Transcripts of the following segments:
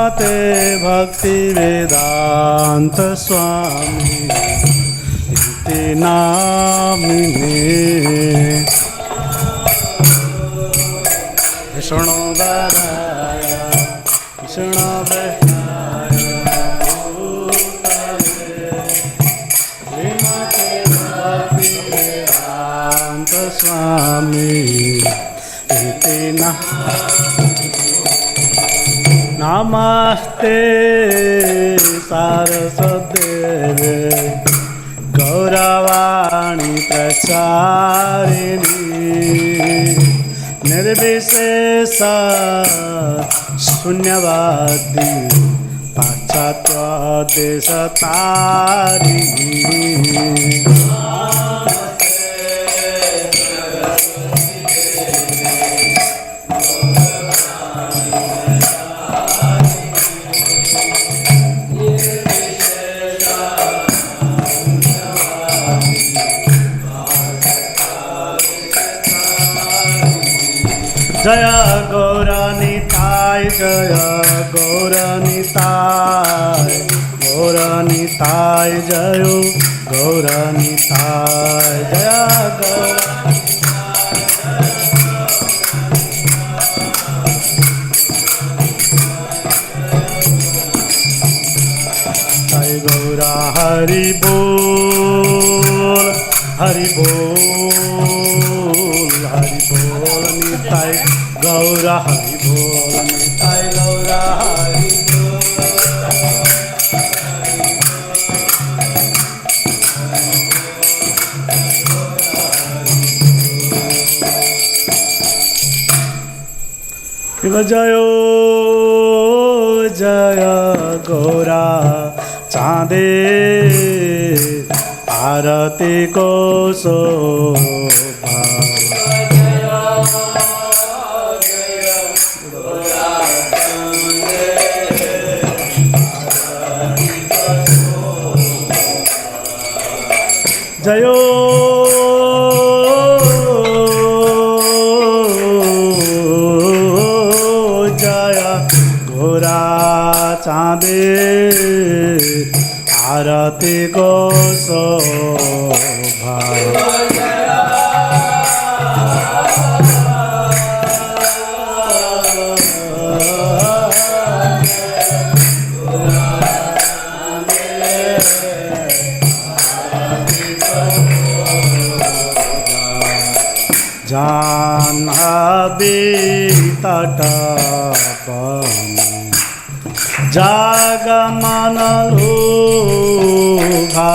श्रीमते भक्ति वेदांत स्वामी इति नामिने विष्णु वराय विष्णु वराय श्रीमते भक्ति वेदांत स्वामी इति नमस्ते सारस्वते गौरवाणी प्रचारिणी निर्विशेष शून्यवादी पाश्चात्य देशतारिणी जय गौरनिताय जय गौरनिताय गौरनिताय जय गौरनिताय जय जय गौरा हरि बोल हरि बोल हरि बोल निताय गौरा हरि बोल निताय गौरा हरि बोल जय जय गौरा चाँदे आरती को शोभा जयो जय घोरा चाँदे आरती को शोभा जाह्नवी तटवन जागमन लुभा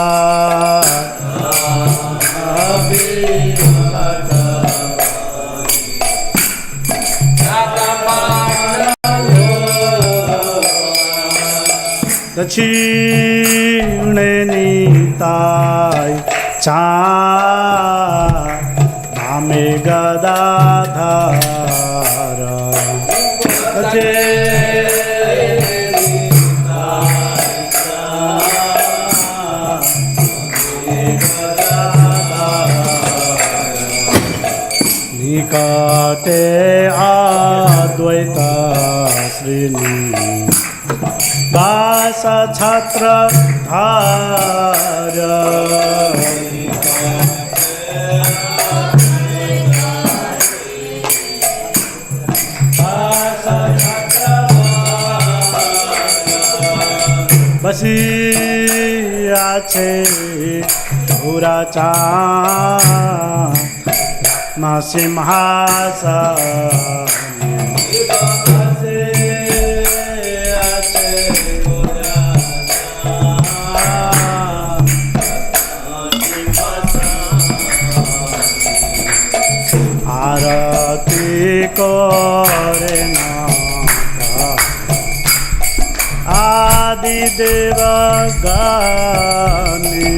दक्षिणे निताय चामे गदाधर निकटे अद्वैत श्रेणी दास छत्र धार बसी आछे पूरा चाँद सिंहासन आरती करे आदि देव गानी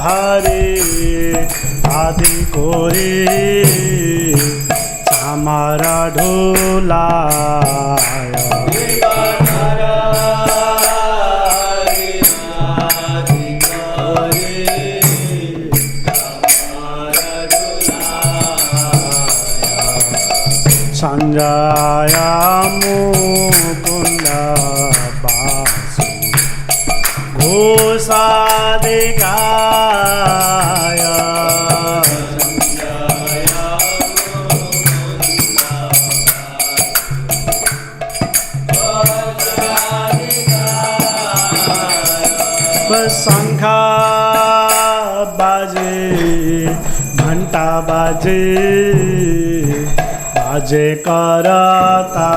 हरे आदि कोरे हमारा ढोलाया Sanjaya Mukunda Basu Ghosadikaya शंखा बाजे घंटा बाजे बाजे करता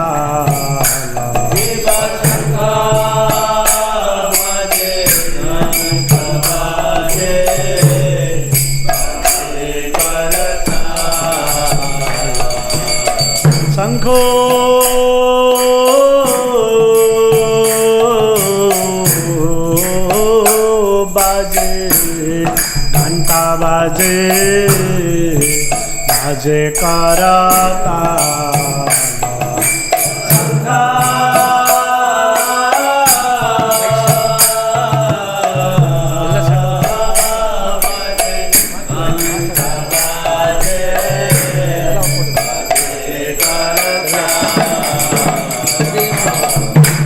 शंखो बाजे बाजे करता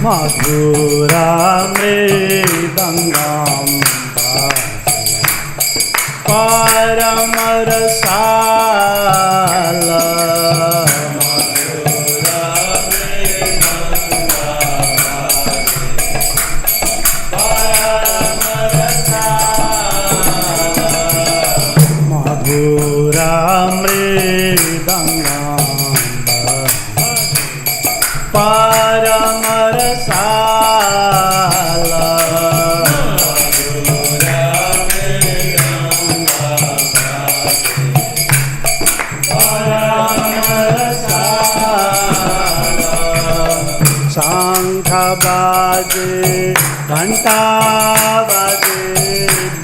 मधुरा मृदंगम परमरसाल मधुरा मृदंगम परमरसाल शंख बाजे घंटा बाजे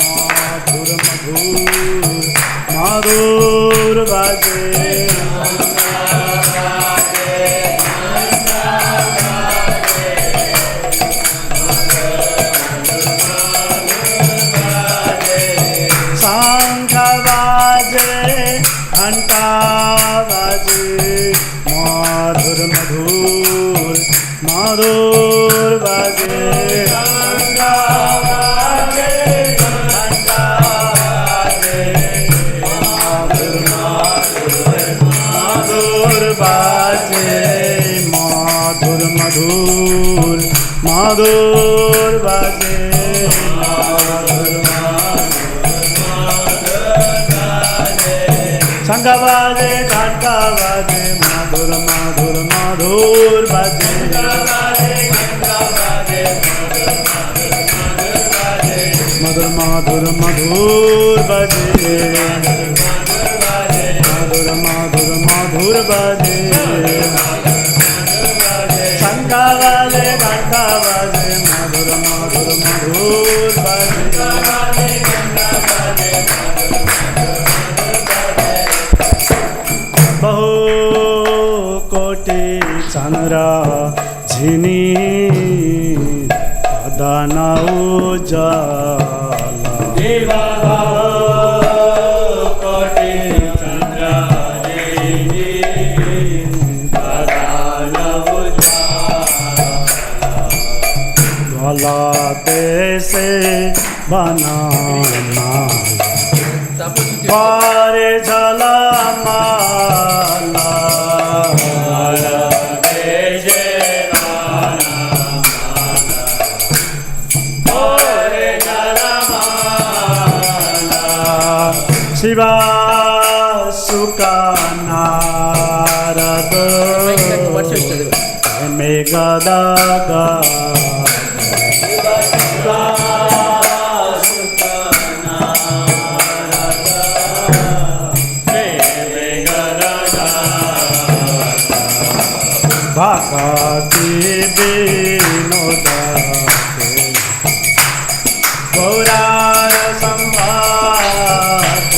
मधुर मधुर मधुर बाजे शंख बाजे घंटा बाजे मधुर मधुर मधुर बाजे मधुर बाजे मधुर मधुर मधुर बाजे शंख बाजे घंटा बाजे मधुर मधुर मधुर बाजे मधुर मधुर मधुर बाजे मधुर मधुर मधुर बाजे शंख बाजे घंटा बाजे मधुर मधुर मधुर बाजे बहु कोटि चंद्र झिनी पदन उज्जल कोटि चंद्र झिनी पदन उज्जल गलते से बनाना पारे झला माला शिवा सुका नारद मे गदा गा भक्ति विनोद गौरार संभात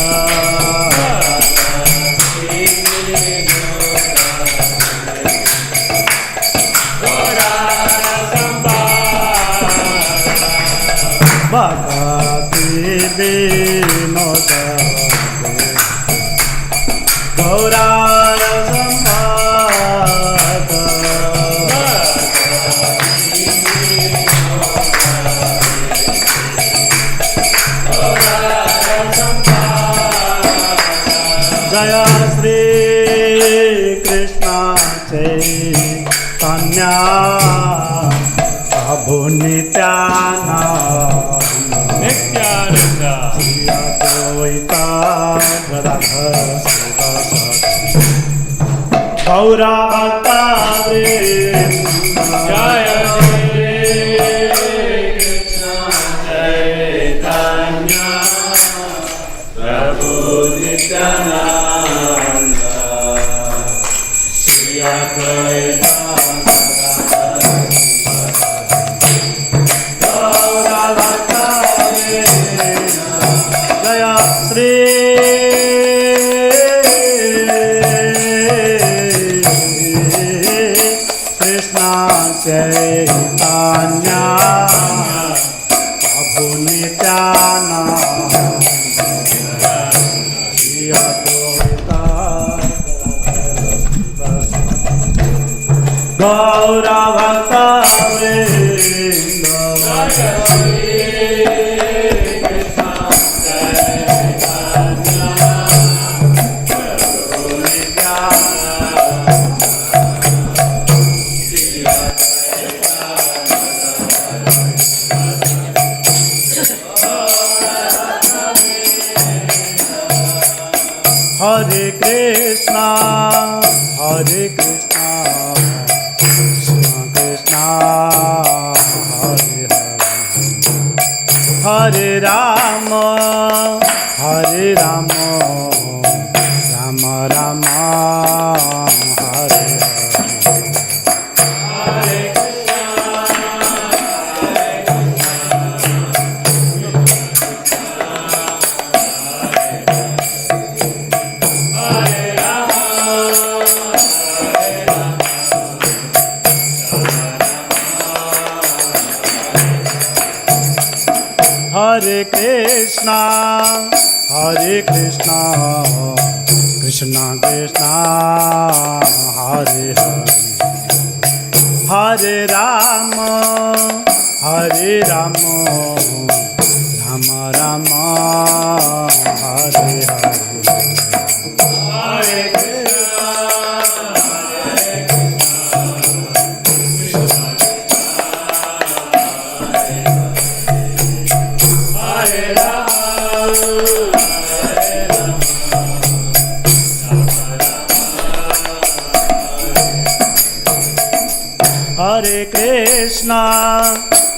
भक्ति Vinod Gaurar संभात Tanya Prabhu Nityananda Shri Advaita Gadadhar Sivasati Gaura Bhakta Vrinda Jaya Krishna Chaitanya Prabhu Nityananda Shri Advaita Gaura Bhakta Vrinda Jaya Shri Chaitanya Prabhu Nityananda Shri Advaita Gaura Bhakta Vrinda Hare Krishna, Hare Krishna, Krishna Krishna, Hare Hare, Hare Rama, Hare Rama, Rama Rama, Hare Hare. Hare Krishna, Hare Krishna, Krishna Krishna, Hare Hare, Hare Rama, Hare Rama, Rama Rama, Hare Hare. Hare Krishna,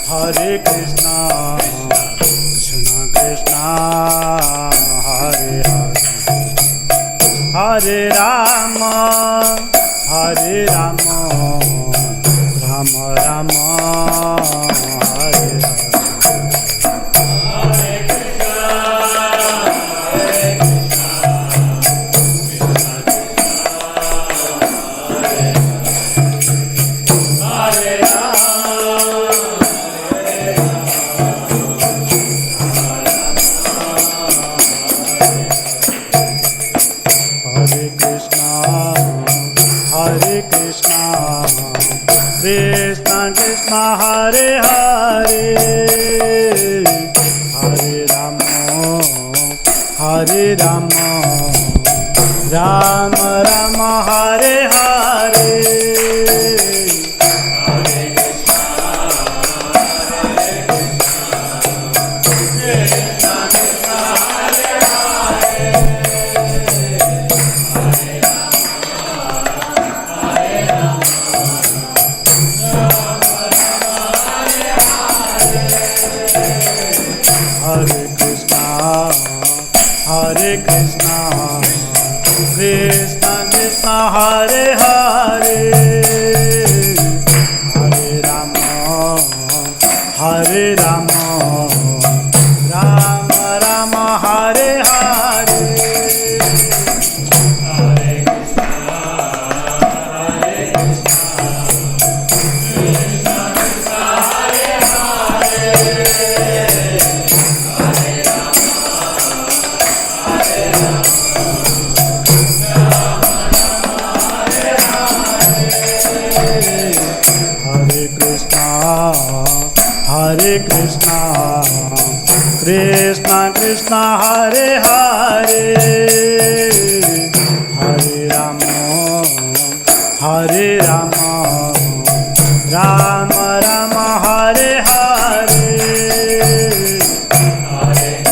Hare Krishna, Hare Krishna, Krishna Krishna, Hare Hare, Hare Rama, Hare Rama, Rama Rama, Hare Hare. Krishna Krishna Hare Hare, Hare Rama, Hare Rama, Rama Rama, Hare Hare, Hare Krishna, Krishna Krishna, Hare Hare, Hare Rama, Hare Krishna, Hare Krishna, Krishna Krishna, Hare Hare, Hare Rama, Hare Rama, Rama Rama, Hare Hare, Hare Krishna, Hare Krishna, Krishna Krishna, Hare Hare. Hare Krishna, Krishna Krishna, Hare Hare, Hare Rama, Hare Rama, Rama Rama, Hare Hare, Hare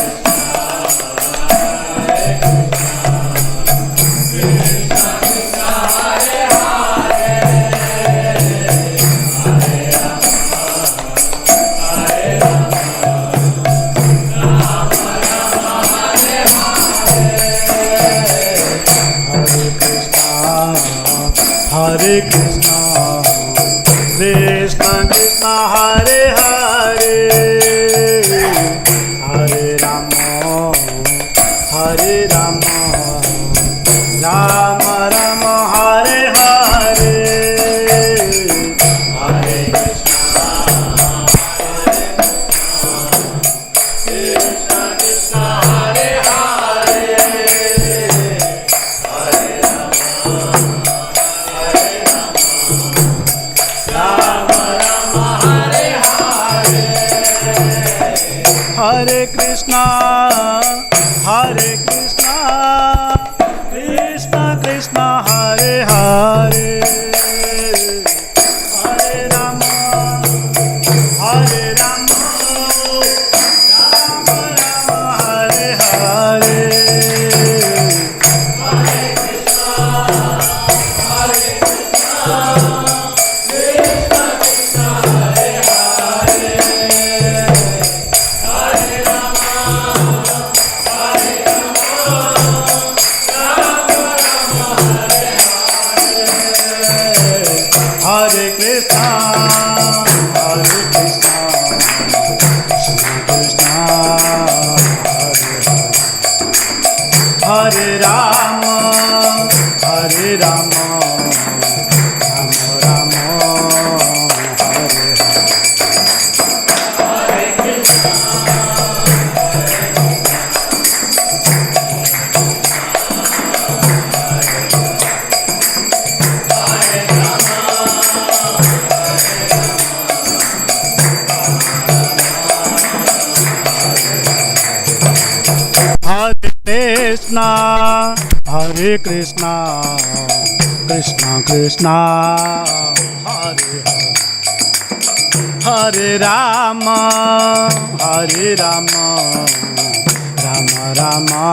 Hare Krishna, Krishna Krishna, Hare Hare, Hare Rama, Hare Rama, Rama Rama, Hare Hare, Hare Krishna, Krishna Krishna, Hare Hare, Hare Hare Krishna, Hare Krishna, Krishna Krishna, Hare Hare, Hare Rama, Hare Rama, Rama Rama, Hare Hare, Hare Krishna, Hare Krishna, Krishna Krishna, Hare Hare. Hare Krishna, Hare Krishna, Krishna Krishna, Hare Rama, Hare Rama, Rama Rama,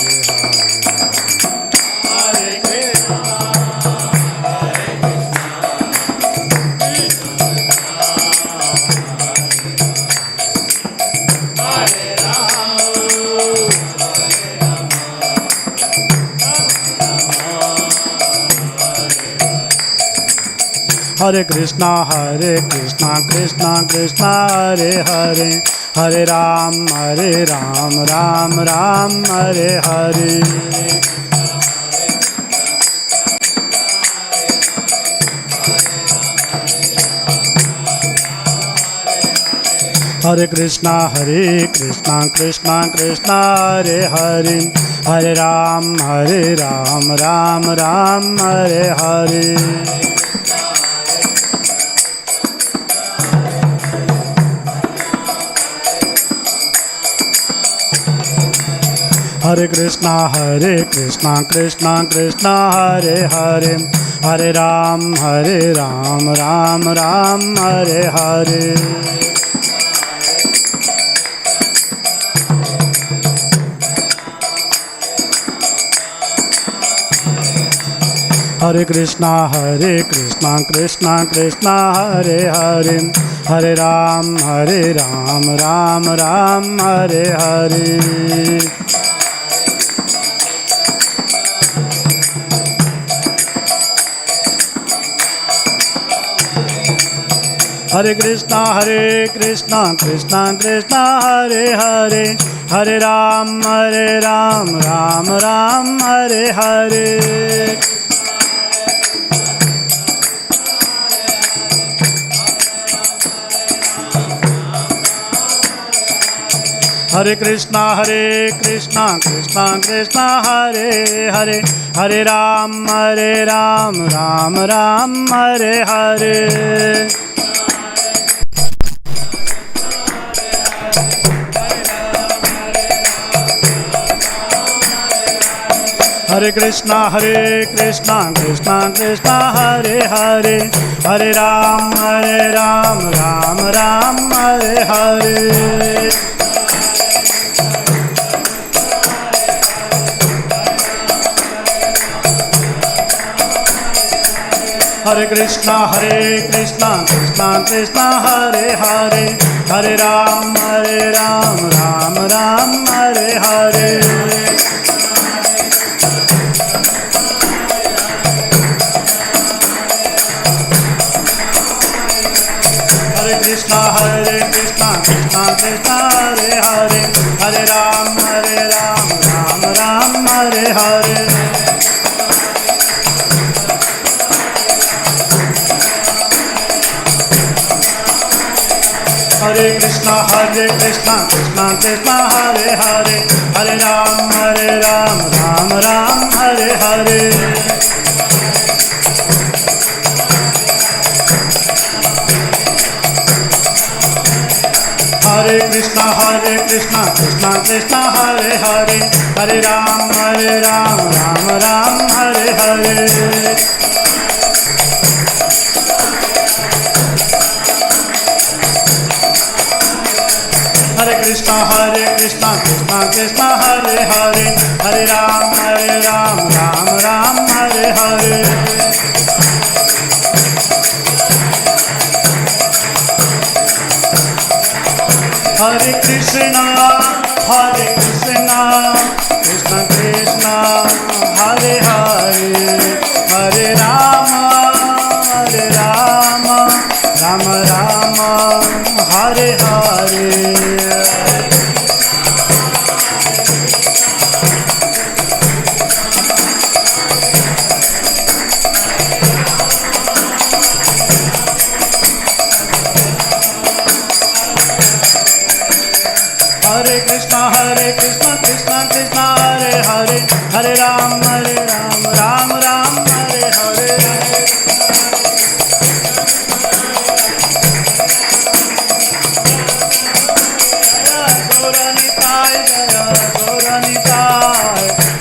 Hare Hare. Hare Krishna, Hare Krishna, Hare Krishna, Krishna Krishna, Hare Hare, Hare Rama, Hare Rama, Rama Rama, Hare Hare, Hare Krishna, Hare Krishna, Hare Krishna, Krishna Krishna, Hare Hare, Hare Ram, Ram Ram, Hare Hare. Hare Krishna, Krishna Krishna, Hare Hare, Hare Ram, Ram Ram, Hare Hare. Hare Krishna, Krishna Krishna, Hare Hare, Hare Ram, Ram Ram, Hare Hare. Hare Krishna, Krishna Krishna, Hare Hare, Hare Ram, Ram Ram, Hare Hare. Hare Krishna, Krishna Krishna, Hare Hare, Hare Ram, Ram Ram, Hare Hare. Hare Krishna, Krishna Krishna, Hare Hare, Hare Ram, Ram Ram, Hare Hare. Hare Krishna Krishna Krishna Hare Hare, Hare Ram Ram Ram Hare Hare. Hare Krishna Krishna Krishna Hare Hare, Hare Ram Ram Hare Hare. Hare Krishna Krishna Krishna Hare Hare, Hare Ram Ram Hare Hare. Hare Krishna Krishna Krishna Hare Hare, Hare Ram Ram Hare Hare. Hare Krishna Krishna Krishna Hare Hare, Hare Ram Ram Hare Hare. Hare Krishna Krishna Krishna Hare Hare, Hare Ram Ram Hare Hare. Hare Krishna Krishna Krishna Hare Hare, Hare Rama Rama Rama Hare Hare. Hare Krishna Krishna Krishna Hare Hare, Hare Ram Ram Hare Hare.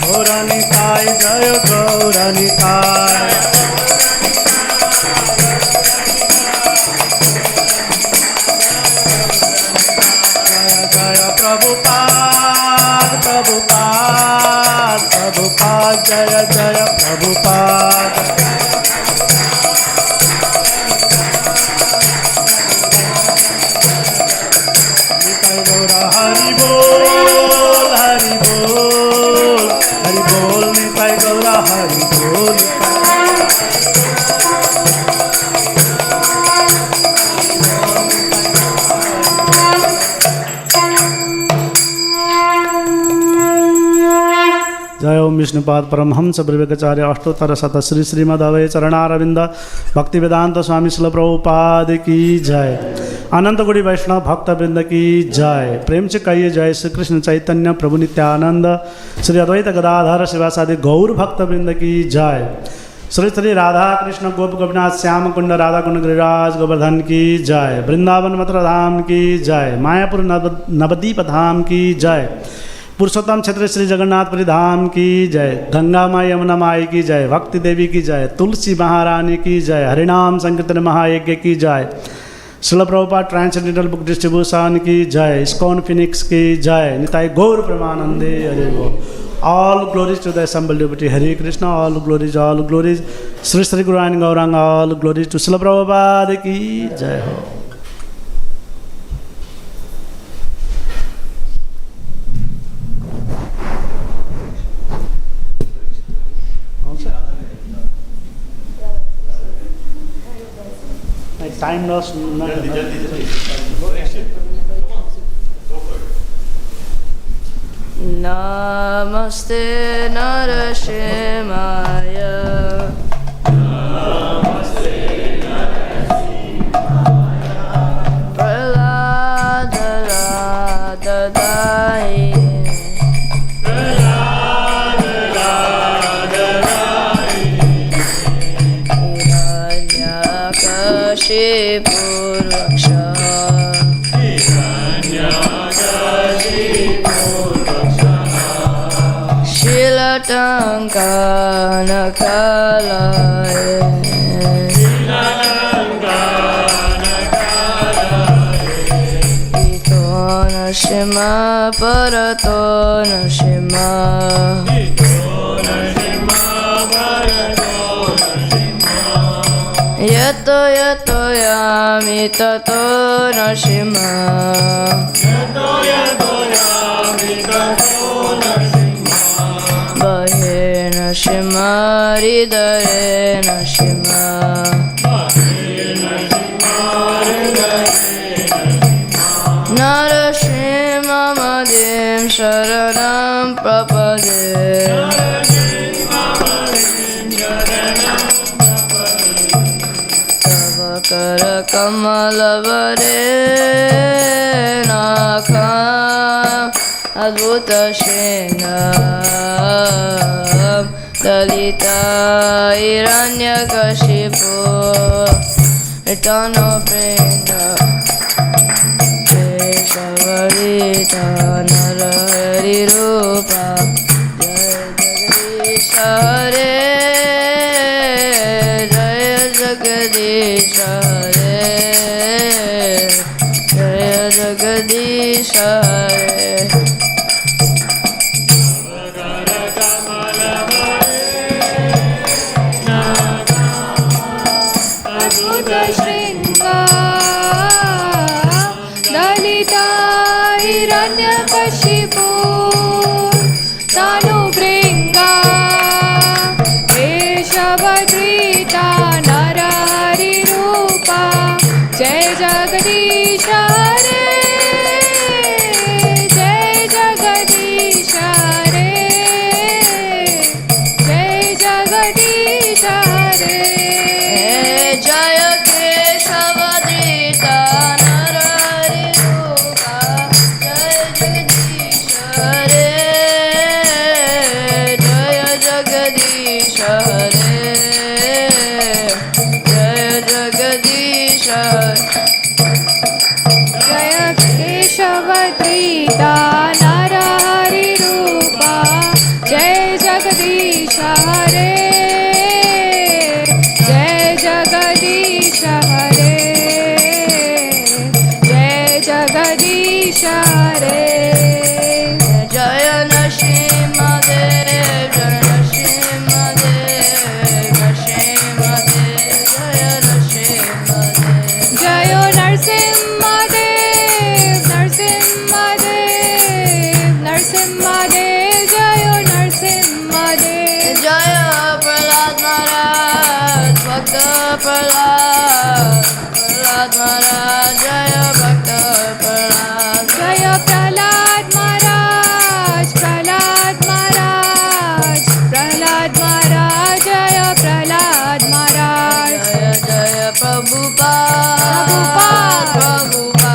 Gauranitai Jaya Gauranitai. Prabhupada, Jaya Jaya Prabhupada. Nitai Gaura Hari Bol, Hari Bol, Hari Bol, Nitai Gaura Hari Bol. जय ओम विष्णुपाद परमहंस विवेकाचार्य अष्टोत्तर शत श्री श्रीमद्वै चरणारविंद भक्ति वेदांत स्वामी शिल प्रभुपाद की जय। अनंत गुड़ी वैष्णव भक्त वृंद की जय। प्रेम से कहिए जय श्री कृष्ण चैतन्य प्रभु नित्यानंद श्री अद्वैत गदाधर शिवासादि गौर भक्त वृंद की जय। श्री श्री राधा कृष्ण गोप गोपीनाथ श्याम कुंड राधा कुंड गिरिराज गोवर्धन की जय। वृंदावन मथुरा धाम की जय। मायापुर नवदीप धाम की जय। पुरुषोत्तम क्षेत्र श्री जगन्नाथपुरी धाम की जय। गंगा माई यमुना माई की जय। भक्ति देवी की जय। तुलसी महारानी की जय। हरिनाम संकीर्तन महायज्ञ की जय। Srila Prabhupada transcendental book distribution की जय। इस्कॉन फिनिक्स की जय। निताई गौर प्रेमानंदे हरे बोल। All glories to the assembled devotee Hare Krishna. All glories Shri Shri guru and Gauranga. All glories to Srila Prabhupada की जय हो। टाइम लॉस नमस्ते नरसिंहाय Nashima parato nashima yato yato yami tato nashima bahe nashima ridare nashima Narashima Madim Sharanam Prapade Tavakara Kamalavare Nakam Adbhuta Shrengam Dalita Hiranyakashipu Etano Prinda Savarita Narahari Rupa Jaya Jagadish Hare Jaya Jagadish Hare Adbhuta Shringa Dalita Hiranyakashipu Tanu Bringa Keshavadrita Narahari Rupa Jai Jagadish Hare Jai Jagadish Hare Jai Jagadish Hare Jaya Keshavadrita Narahari Rupa Jaya Jagadish Hare Jaya Jagadish Hare Jaya Jagadish Hare Jaya Keshavadrita Narahari Rupa Jai Jagadish Hare Jai Jagadish Hare Jai Jagadish Hare Jaya Nashima Dev Jaya Nashima Dev Nashima Dev Jaya Nashima Dev Jayo Narsimha Dev Narsimha Dev Narsimha Dev Jayo Narsimha Dev Jaya Prahlad Maharaj Bhakta Prahlad Prahlad Maharaj Jaya Bhakta Prahlad Jaya Prahlad Maharaj Prahlad Maharaj Prahlad Maharaj Jaya Prahlad Maharaj Jaya Jaya Prabhupada Prabhupada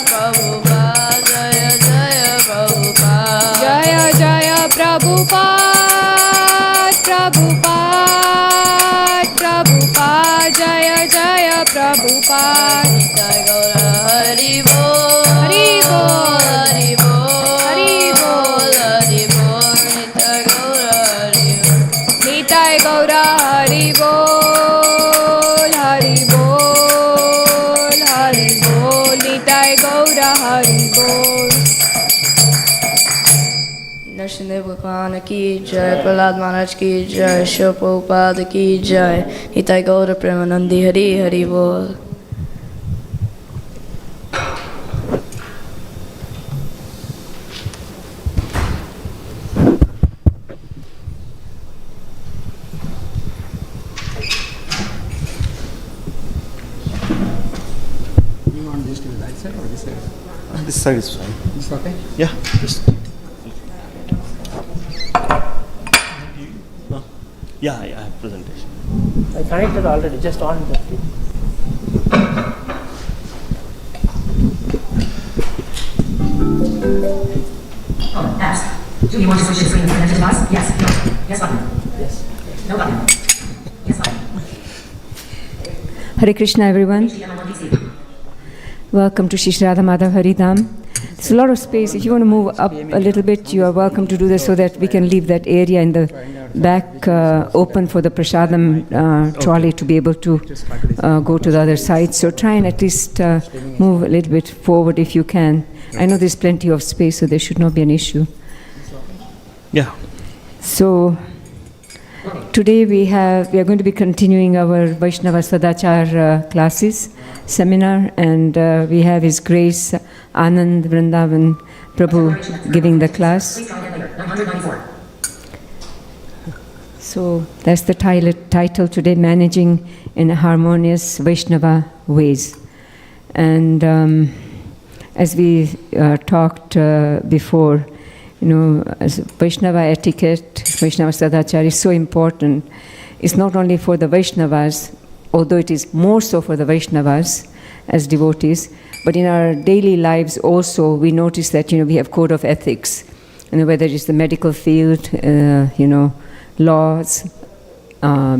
Prabhupada Jaya Jaya Prabhupada Jaya Jaya Prabhupada Prabhupada Prabhupada Jaya Jaya Prabhupada Jai Gaura Hari Bol Hari Bol Hari Bol Hari Bol Hari Bol Nitya Gaura Hari Bol Nitai Gaura Hari Bol Hari Bol Hari Bol Nitai Gaura Hari Bol Nrsimha Bhagwan ki jai, Prahlad Maharaj ki jai, Shri Prabhupada ki jai, Nitai Gaura Premanandi Hari Hari Bol. You want this to the right side or this side? This side is fine. This okay? Yeah. Just. No. Yeah, I have presentation. I connected already, just on the feed. Oh, apps. Do you want to switch the screen connected to us? Yes. No. Yes button. Yes. No button. Yes button. Hare Krishna everyone. HTML1DC. Welcome to Shri Radha Madhav Haridham. There's a lot of space. If you want to move up a little bit, you are welcome to do that so that we can leave that area in the back open for the prasadam trolley to be able to go to the other side. So try and at least move a little bit forward if you can. I know there's plenty of space, so there should not be an issue. Yeah. So today we are going to be continuing our Vaishnava Sadachar classes, seminar, and we have His Grace Ananda Vrindavan Prbhu giving the class. So that's the title today, Managing in Harmonious Vaishnava Ways. And as we talked before, as Vaishnava etiquette, Vaishnava Sadachar is so important. It's not only for the Vaishnavas, although it is more so for the Vaishnavas as devotees, but in our daily lives also we notice that we have code of ethics, whether it's the medical field, laws,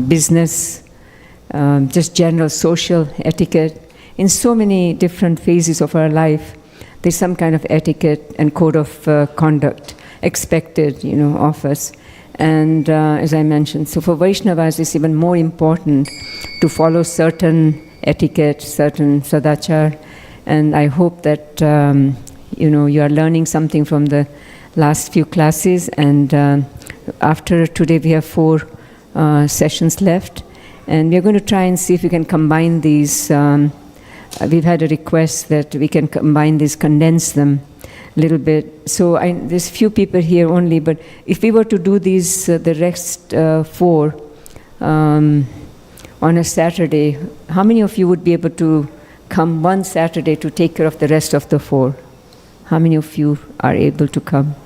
business, just general social etiquette. In so many different phases of our life, there's some kind of etiquette and code of conduct expected, of us. And as I mentioned, so for Vaishnavas, it's even more important to follow certain etiquette, certain sadachar. And I hope that you are learning something from the last few classes. And after today, we have 4 sessions left, and we are going to try and see if we can combine these. We've had a request that we can combine these, condense them a little bit. So there's few people here only, but if we were to do these, the rest 4 on a Saturday, how many of you would be able to come one Saturday to take care of the rest of the 4? How many of you are able to come?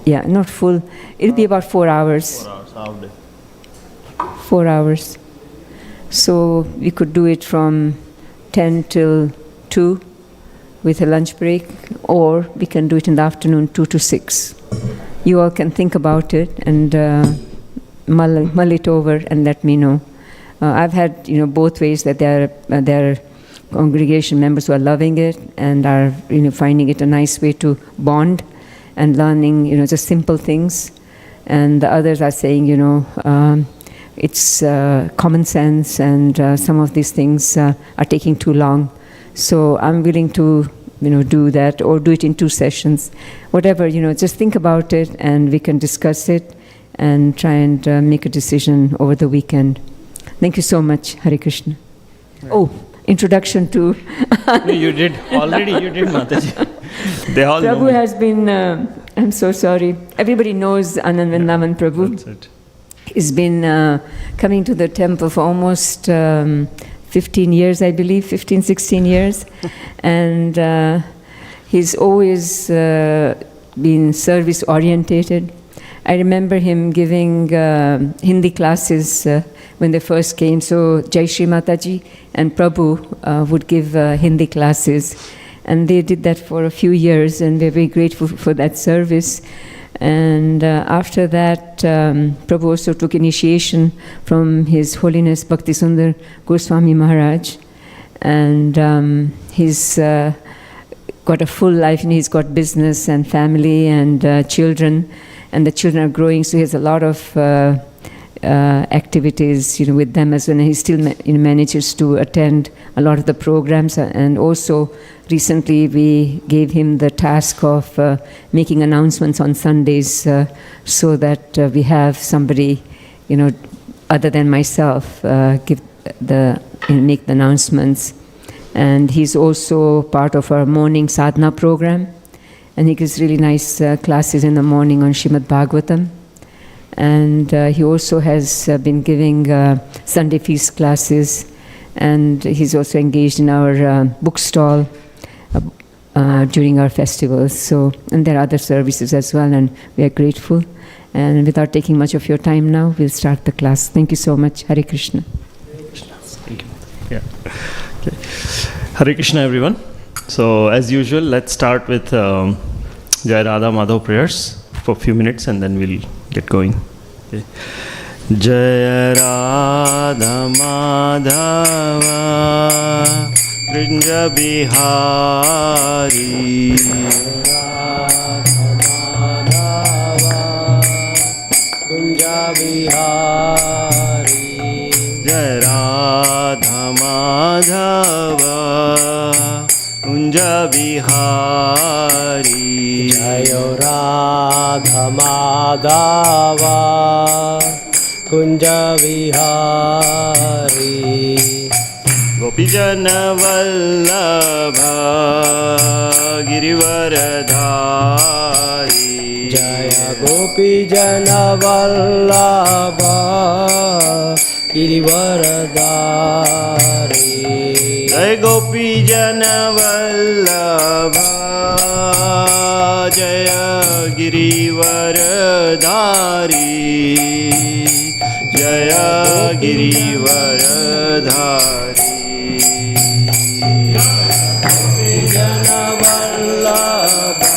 Yeah. Not full. It'll be about 4 hours. 4 hours, half day. 4 hours. So we could do it from 10 till 2 with a lunch break, or we can do it in the afternoon, 2 to 6. You all can think about it and mull it over and let me know. I've had both ways, that there are congregation members who are loving it and are finding it a nice way to bond and learning just simple things, and the others are saying it's common sense, and some of these things are taking too long. So I'm willing to do that, or do it in 2 sessions, whatever. Just think about it and we can discuss it and try and make a decision over the weekend. Thank you so much. Hare Krishna. Oh, introduction to No, you did already. You did, Mataji. They all know Prbhu me. has been, I'm so sorry. Everybody knows Ananda Vrindavan Prbhu. That's it. He's been coming to the temple for almost 15 years, I believe, 15, 16 years. And he's always been service-orientated. I remember him giving Hindi classes when they first came. So Jai Shri Mataji and Prbhu would give Hindi classes. And they did that for a few years, and we're very grateful for that service. And after that, Prbhu also took initiation from His Holiness Bhakti Sundar Goswami Maharaj. And he's got a full life, and he's got business and family and children. And the children are growing, so he has a lot of activities, with them as well. And he still manages to attend a lot of the programs. And also, recently we gave him the task of making announcements on Sundays, so that we have somebody, other than myself, make the announcements. And he's also part of our morning sadhana program. And he gives really nice classes in the morning on Srimad Bhagavatam. And he also has been giving Sunday feast classes. And he's also engaged in our bookstall during our festivals. So, and there are other services as well, and we are grateful. And without taking much of your time now, we'll start the class. Thank you so much. Hare Krishna. Thank you. Yeah. Okay. Hare Krishna, everyone. So, as usual, let's start with Jai Radha Madhav prayers for a few minutes, and then we'll get going. Okay. Jai Radha Madhava Kunja Bihari. Kunja Bihari. Jai Radha Madhava Kunja Bihari. Jayo Radha Madhava Kunja Bihari. Gopijana Vallabha Girivaradhari. Jaya Gopijana Vallabha Girivaradhari. Jai Gopijana Vallabha Jaya Girivaradhari. Jaya Girivaradhari. Gopijana Vallabha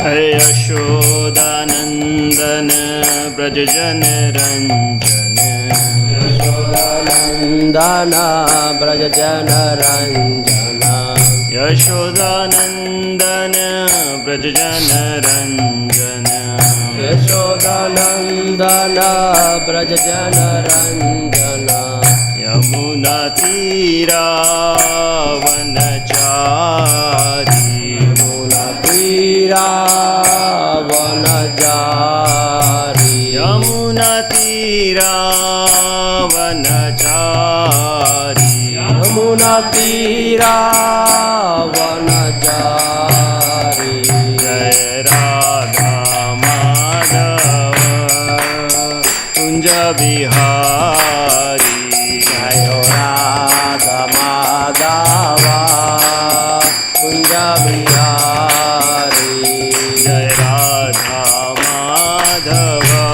Hare Yashodanandana Brajajana Ranjana. Nandana Brajajana Ranjana. Yashodanandana Brajajana Ranjana. Yashodanandana Brajajana Ranjana. Yamuna Tira Vanachari. Yamuna Tira Vanachari. Yamuna Tira Vanachari. Yamuna Tira Vanachari. Jai Radha Madhava Kunja Bihari. Jayo Radha Madhava Kunja Bihari. Jai Radha Madhava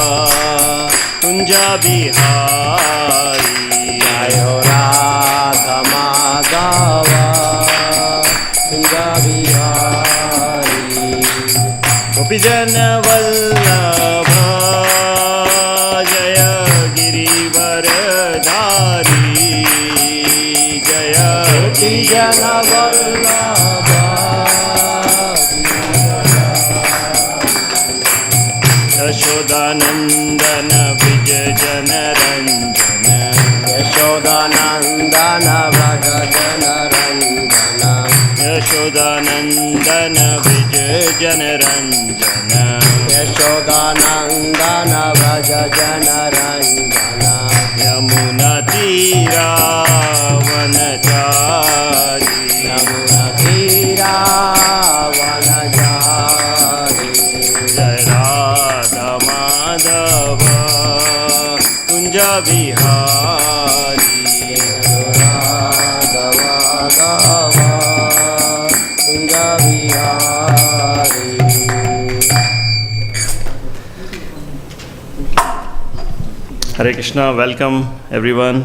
Kunja Bihari. Jayo Radha Madhava Kunja Bihari. Gopijana Vallabha Jaya Girivaradhari. Jaya Gopijana Vallabha Yashodanandana Vijayana Ranjana. Yashodanandana Vrajajana Ranjana. Yashodanandana Vijayana Ranjana. Yashodanandana Vrajajana Ranjana. Yamuna Tira Vanachari. Yamuna Tira Vanachari. Jai Radha Madhava Kunja Bihari. Radha Madhava Kunja Bihari. Hare Krishna, welcome everyone.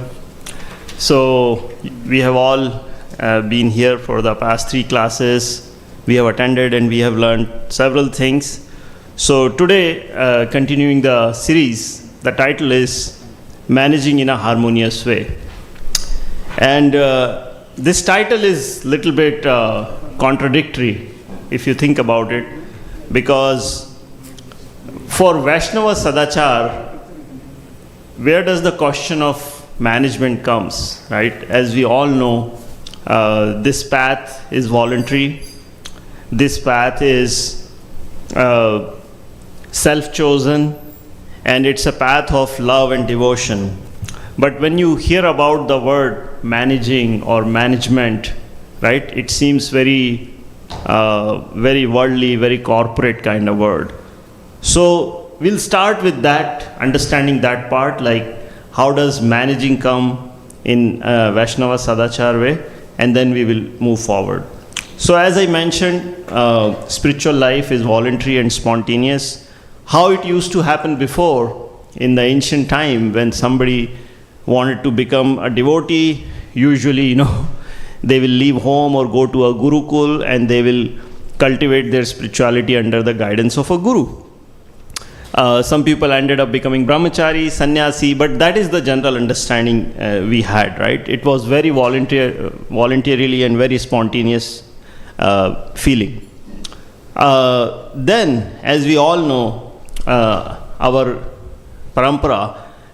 So we have all been here for the past 3 classes. We have attended and we have learned several things. So today, continuing the series, the title is Managing in a Harmonious Way. And this title is little bit contradictory if you think about it, because for Vaishnava Sadachar, where does the question of management comes, right? As we all know, this path is voluntary. This path is self-chosen, and it's a path of love and devotion. But when you hear about the word managing or management, right, it seems very worldly, very corporate kind of word. So we'll start with that, understanding that part, like how does managing come in Vaishnava Sadachar way, and then we will move forward. So as I mentioned, spiritual life is voluntary and spontaneous. How it used to happen before in the ancient time when somebody wanted to become a devotee, usually, they will leave home or go to a gurukul and they will cultivate their spirituality under the guidance of a guru. Some people ended up becoming brahmachari, sannyasi, but that is the general understanding we had, right? It was very voluntarily and very spontaneous feeling. Then, as we all know, our parampara,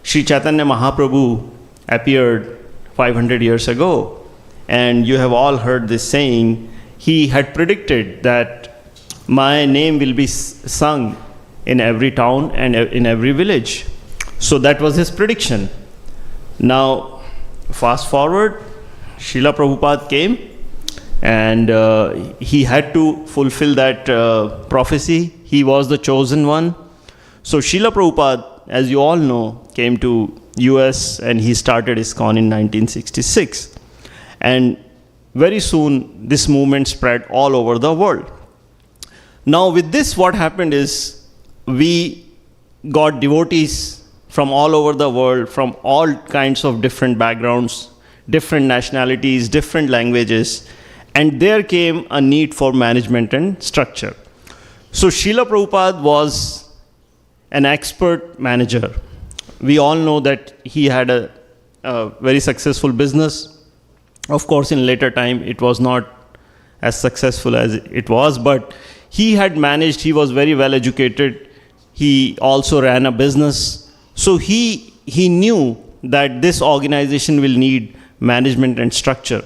Sri Chaitanya Mahaprabhu appeared 500 years ago, and you have all heard this saying. He had predicted that my name will be sung in every town and in every village. So that was his prediction. Now, fast forward, Srila Prabhupada came, and he had to fulfill that prophecy. He was the chosen one. So Srila Prabhupada, as you all know, came to US and he started ISKCON in 1966. And very soon, this movement spread all over the world. Now, with this, what happened is, we got devotees from all over the world, from all kinds of different backgrounds, different nationalities, different languages, and there came a need for management and structure. So Srila Prabhupada was an expert manager. We all know that he had a very successful business. Of course, in later time, it was not as successful as it was, but he had managed, he was very well educated. He also ran a business. So he knew that this organization will need management and structure.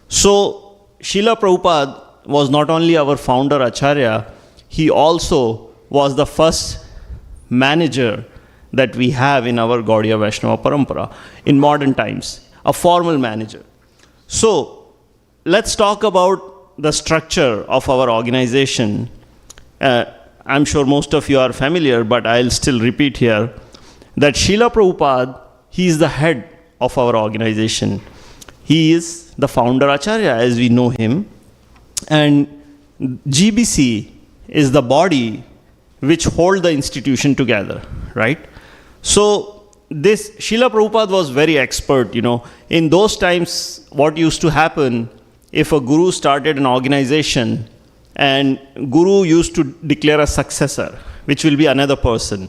So Srila Prabhupada was not only our founder Acharya, he also was the first manager that we have in our Gaudiya Vaishnava parampara in modern times, a formal manager. So let's talk about the structure of our organization. I'm sure most of you are familiar, but I'll still repeat here that Srila Prabhupada, he is the head of our organization. He is the founder Acharya as we know him. And GBC is the body which hold the institution together, right? So this Srila Prabhupada was very expert, In those times, what used to happen, if a guru started an organization, and Guru used to declare a successor, which will be another person.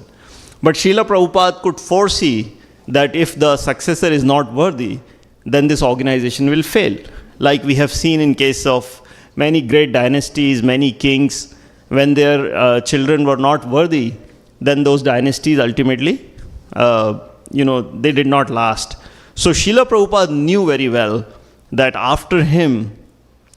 But Srila Prabhupada could foresee that if the successor is not worthy, then this organization will fail. Like we have seen in case of many great dynasties, many kings, when their children were not worthy, then those dynasties ultimately, they did not last. So Srila Prabhupada knew very well that after him,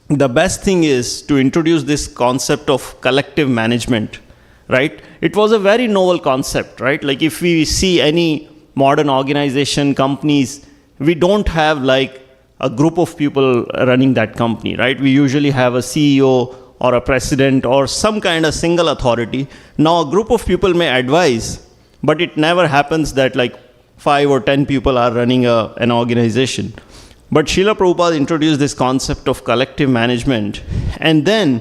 the best thing is to introduce this concept of collective management, right? It was a very novel concept, right? Like if we see any modern organization, companies, we don't have like a group of people running that company, right? We usually have a CEO or a president or some kind of single authority. Now a group of people may advise, but it never happens that like 5 or 10 people are running an organization. But Srila Prabhupada introduced this concept of collective management, and then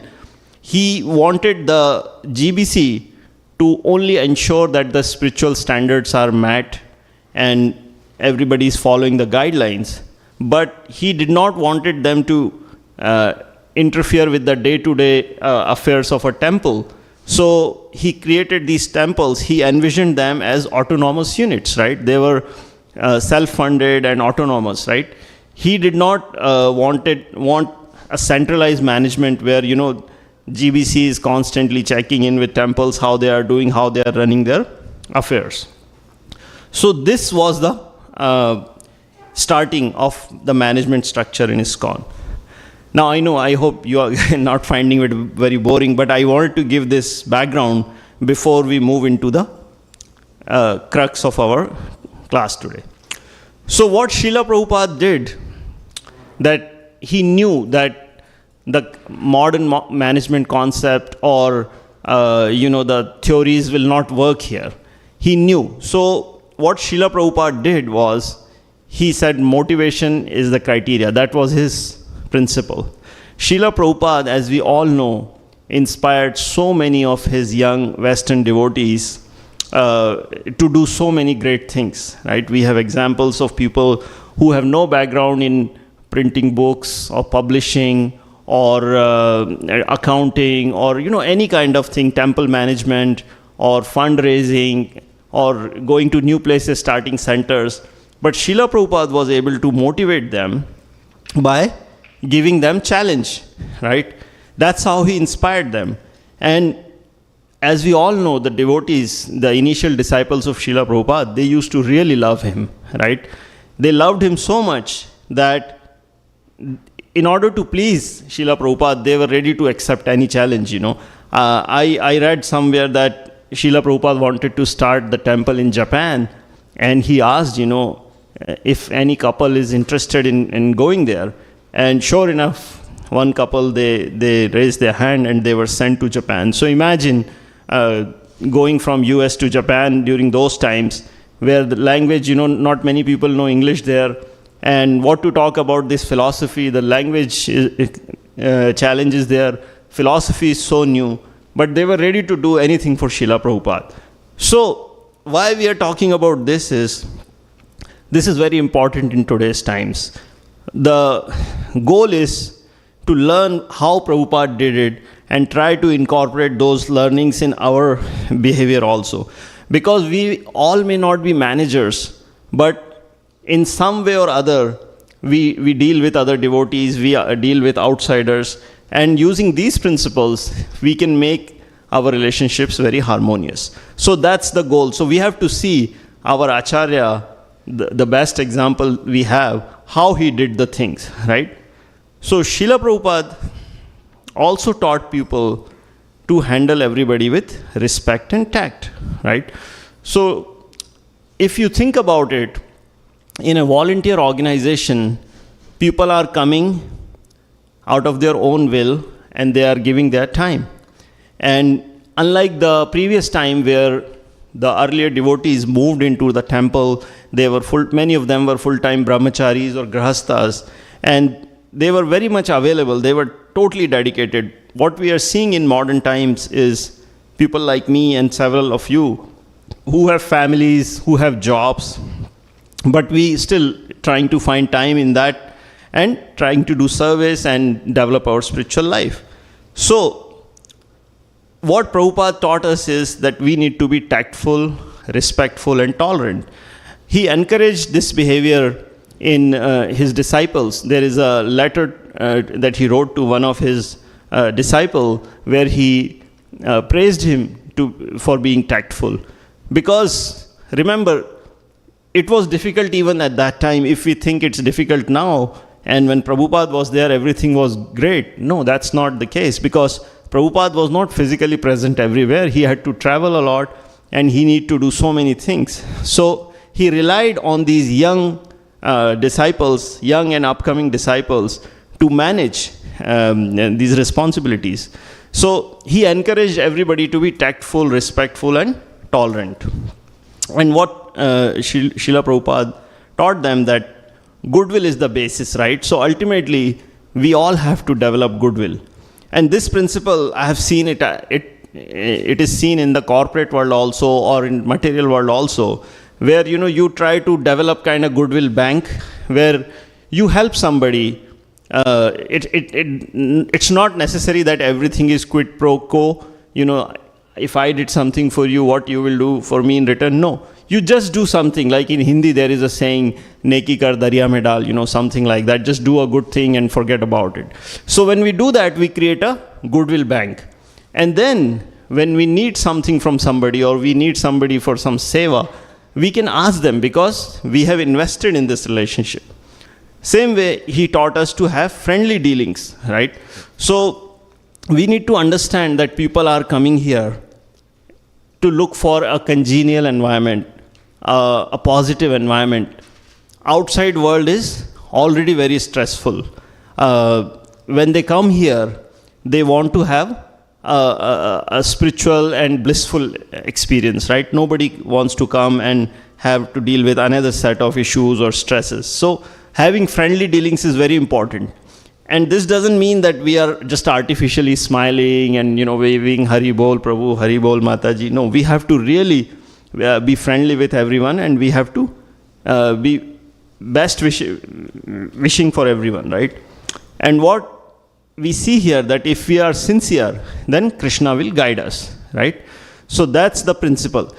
he wanted the GBC to only ensure that the spiritual standards are met and everybody is following the guidelines. But he did not wanted them to interfere with the day-to-day affairs of a temple. So he created these temples. He envisioned them as autonomous units, right? They were self-funded and autonomous, right? He did not want a centralized management where, GBC is constantly checking in with temples, how they are doing, how they are running their affairs. So this was the starting of the management structure in ISKCON. Now I hope you are not finding it very boring, but I wanted to give this background before we move into the crux of our class today. So what Srila Prabhupada did, that he knew that the modern management concept or the theories will not work here. He knew. So what Srila Prabhupada did was, he said motivation is the criteria. That was his principle. Srila Prabhupada, as we all know, inspired so many of his young Western devotees to do so many great things, right? We have examples of people who have no background in printing books or publishing or accounting, or any kind of thing, temple management or fundraising or going to new places, starting centers. But Srila Prabhupada was able to motivate them by giving them challenge, right? That's how he inspired them. And as we all know, the devotees, the initial disciples of Srila Prabhupada, they used to really love him, right? They loved him so much that in order to please Srila Prabhupada, they were ready to accept any challenge, I read somewhere that Srila Prabhupada wanted to start the temple in Japan, and he asked, if any couple is interested in going there. And sure enough, one couple, they raised their hand and they were sent to Japan. So imagine going from US to Japan during those times, where the language, not many people know English there. And what to talk about this philosophy, the language challenges there, philosophy is so new, but they were ready to do anything for Srila Prabhupada. So why we are talking about this is very important in today's times. The goal is to learn how Prabhupada did it and try to incorporate those learnings in our behavior also. Because we all may not be managers, but in some way or other, we deal with other devotees, we deal with outsiders, and using these principles, we can make our relationships very harmonious. So that's the goal. So we have to see our Acharya, the best example we have, how he did the things, right? So Srila Prabhupada also taught people to handle everybody with respect and tact, right? So if you think about it, in a volunteer organization, people are coming out of their own will and they are giving their time. And unlike the previous time where the earlier devotees moved into the temple, many of them were full-time brahmacharis or grahasthas, and they were very much available. They were totally dedicated. What we are seeing in modern times is people like me and several of you who have families, who have jobs, but we still trying to find time in that and trying to do service and develop our spiritual life. So what Prabhupada taught us is that we need to be tactful, respectful, and tolerant. He encouraged this behavior in his disciples. There is a letter that he wrote to one of his disciples where he praised him for being tactful. Because remember, it was difficult even at that time. If we think it's difficult now, and when Prabhupada was there, everything was great. No, that's not the case, because Prabhupada was not physically present everywhere. He had to travel a lot, and he needed to do so many things. So he relied on these young disciples, young and upcoming disciples, to manage these responsibilities. So he encouraged everybody to be tactful, respectful, and tolerant. And what Srila Prabhupada taught them, that goodwill is the basis, right? So ultimately, we all have to develop goodwill. And this principle, I have seen it is seen in the corporate world also, or in material world also, where you try to develop kind of goodwill bank, where you help somebody. It's not necessary that everything is quid pro quo. If I did something for you, what you will do for me in return? No. You just do something. Like in Hindi, there is a saying, neki kar darya mein dal, something like that. Just do a good thing and forget about it. So when we do that, we create a goodwill bank. And then when we need something from somebody, or we need somebody for some seva, we can ask them, because we have invested in this relationship. Same way, he taught us to have friendly dealings, right? So we need to understand that people are coming here to look for a congenial environment, a positive environment. Outside world is already very stressful. When they come here, they want to have a spiritual and blissful experience, right? Nobody wants to come and have to deal with another set of issues or stresses. So having friendly dealings is very important. And this doesn't mean that we are just artificially smiling and, waving Hari Bol Prbhu, Hari Bol Mataji. No, we have to really be friendly with everyone, and we have to be best wishing for everyone, right? And what we see here that if we are sincere, then Krishna will guide us, right? So that's the principle.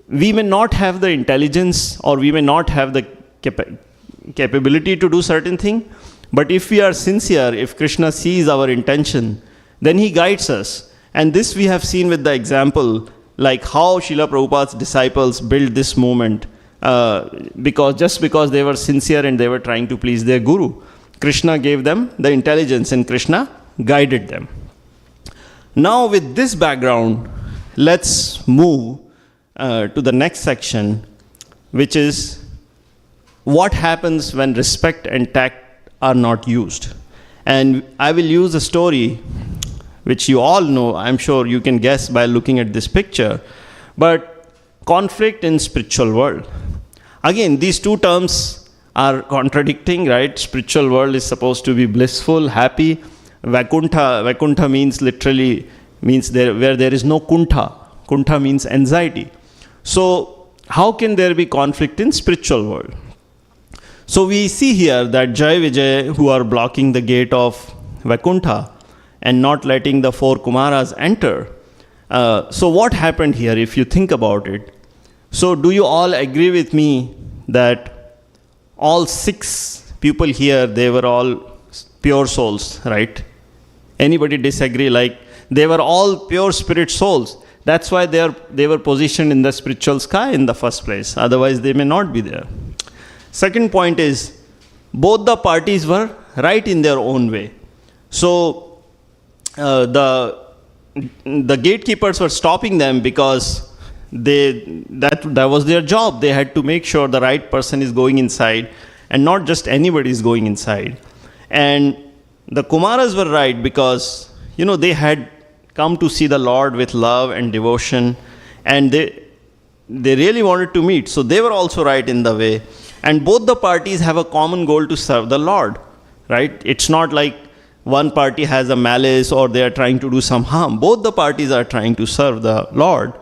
We may not have the intelligence or we may not have the capability to do certain thing, but if we are sincere, if Krishna sees our intention, then he guides us. And this we have seen with the example, like how Srila Prabhupada's disciples built this movement, because they were sincere and they were trying to please their guru. Krishna gave them the intelligence and Krishna guided them. Now with this background, let's move to the next section, which is what happens when respect and tact are not used. And I will use a story which you all know, I'm sure you can guess by looking at this picture, but conflict in spiritual world. Again, these two terms are contradicting, right? Spiritual world is supposed to be blissful, happy. Vaikuntha means literally, means there where there is no kuntha. Kuntha means anxiety. So how can there be conflict in spiritual world? So we see here that Jai Vijay, who are blocking the gate of Vaikuntha and not letting the four Kumaras enter. So what happened here if you think about it? So do you all agree with me that all 6 people here, they were all pure souls, right? Anybody disagree? Like they were all pure spirit souls. That's why they were positioned in the spiritual sky in the first place. Otherwise they may not be there. Second point is, both the parties were right in their own way. So the gatekeepers were stopping them because that was their job. They had to make sure the right person is going inside and not just anybody is going inside. And the Kumaras were right because, they had come to see the Lord with love and devotion, and they really wanted to meet. So they were also right in the way. And both the parties have a common goal to serve the Lord, right? It's not like one party has a malice or they are trying to do some harm. Both the parties are trying to serve the Lord.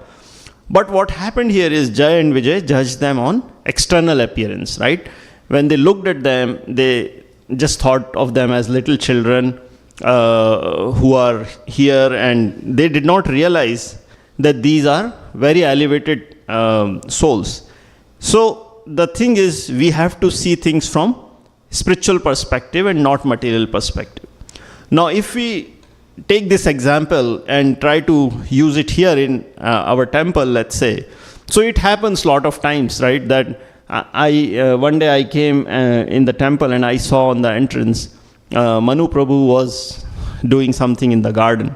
But what happened here is Jai and Vijay judged them on external appearance, right? When they looked at them, they just thought of them as little children who are here, and they did not realize that these are very elevated souls. So the thing is, we have to see things from spiritual perspective and not material perspective. Now, if we take this example and try to use it here in our temple, let's say, so it happens a lot of times, right? That one day I came in the temple and I saw on the entrance Manu Prbhu was doing something in the garden.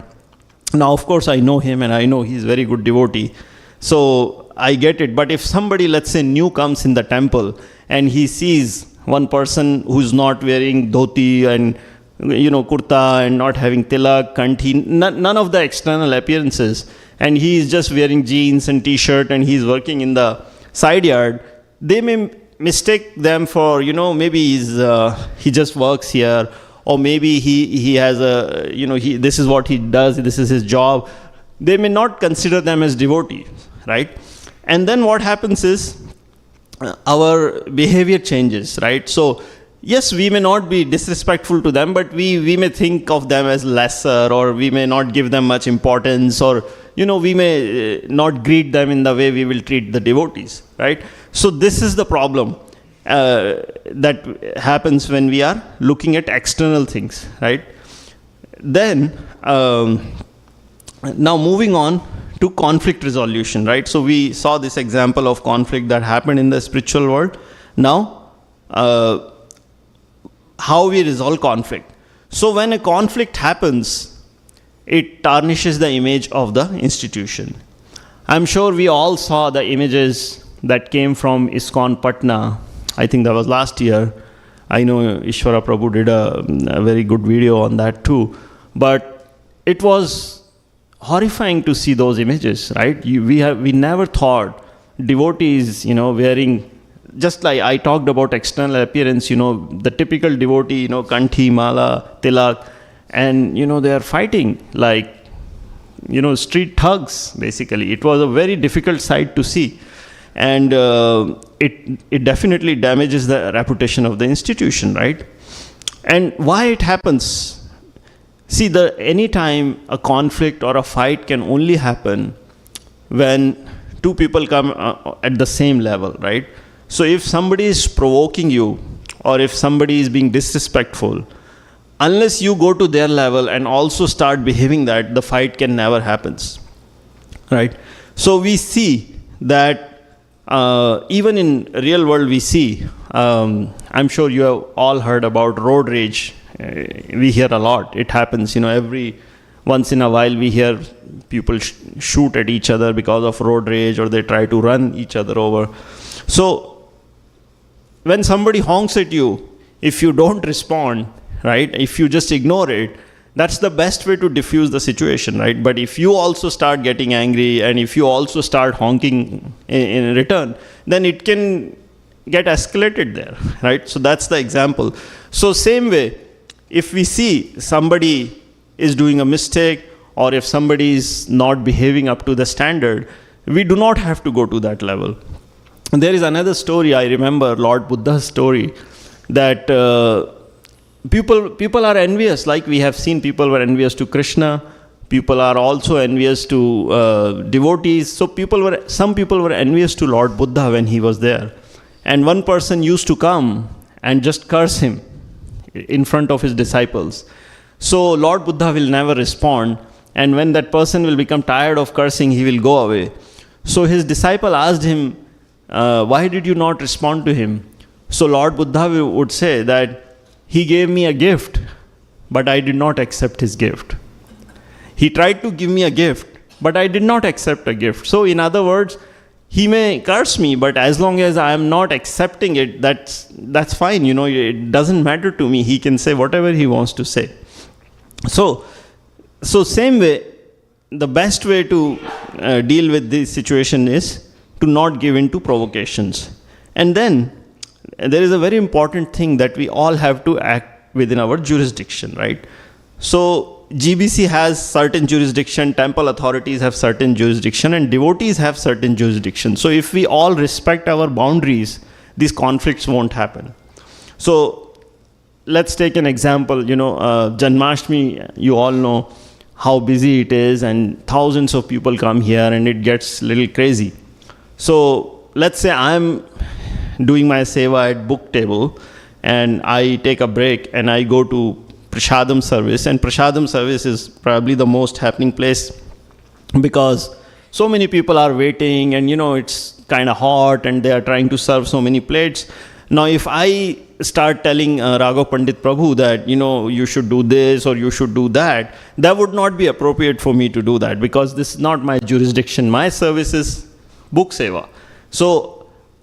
Now, of course, I know him and I know he's a very good devotee. So I get it. But if somebody, let's say, new comes in the temple and he sees one person who's not wearing dhoti and kurta and not having tilak, kanthi, none of the external appearances, and he is just wearing jeans and t-shirt and he's working in the side yard, they may mistake them for, maybe he just works here, or maybe he has a, this is what he does, this is his job. They may not consider them as devotees, right? And then what happens is our behavior changes, right? So yes, we may not be disrespectful to them, but we may think of them as lesser, or we may not give them much importance, or we may not greet them in the way we will treat the devotees, right? So this is the problem that happens when we are looking at external things, right? Then now moving on to conflict resolution, right? So we saw this example of conflict that happened in the spiritual world. Now how we resolve conflict. So when a conflict happens, it tarnishes the image of the institution. I'm sure we all saw the images that came from ISKCON Patna. I think that was last year. I know Ishwara Prbhu did a very good video on that too. But it was horrifying to see those images, right? We never thought devotees, wearing, just like I talked about external appearance, the typical devotee, kanthi, mala, tilak, and, they are fighting like, street thugs, basically. It was a very difficult sight to see. And it definitely damages the reputation of the institution, right? And why it happens? See, any time a conflict or a fight can only happen when two people come at the same level, right? So if somebody is provoking you, or if somebody is being disrespectful, unless you go to their level and also start behaving that, the fight can never happen, right? So we see that even in real world we see, I'm sure you have all heard about road rage. We hear a lot. It happens, every once in a while we hear people shoot at each other because of road rage, or they try to run each other over. So when somebody honks at you, if you don't respond, right, if you just ignore it, that's the best way to diffuse the situation, right? But if you also start getting angry, and if you also start honking in return, then it can get escalated there, right? So that's the example. So same way, if we see somebody is doing a mistake, or if somebody is not behaving up to the standard, we do not have to go to that level. And there is another story, I remember Lord Buddha's story, that people are envious, like we have seen people were envious to Krishna, people are also envious to devotees. So some people were envious to Lord Buddha when he was there. And one person used to come and just curse him in front of his disciples. So Lord Buddha will never respond, and when that person will become tired of cursing, he will go away. So his disciple asked him, why did you not respond to him? So Lord Buddha would say that he gave me a gift, but I did not accept his gift. He tried to give me a gift, but I did not accept a gift. So in other words, he may curse me, but as long as I am not accepting it, that's fine. It doesn't matter to me. He can say whatever he wants to say. So same way, the best way to deal with this situation is to not give in to provocations. And then there is a very important thing, that we all have to act within our jurisdiction, right? So GBC has certain jurisdiction, temple authorities have certain jurisdiction, and devotees have certain jurisdiction. So if we all respect our boundaries, these conflicts won't happen. So let's take an example, Janmashtami, you all know how busy it is, and thousands of people come here, and it gets a little crazy. So let's say I'm doing my seva at book table, and I take a break and I go to Prashadam service, and Prashadam service is probably the most happening place, because so many people are waiting, and it's kind of hot, and they are trying to serve so many plates. Now if I start telling Raghav Pandit Prbhu that you should do this or you should do that, that would not be appropriate for me to do that, because this is not my jurisdiction. My service is book seva. So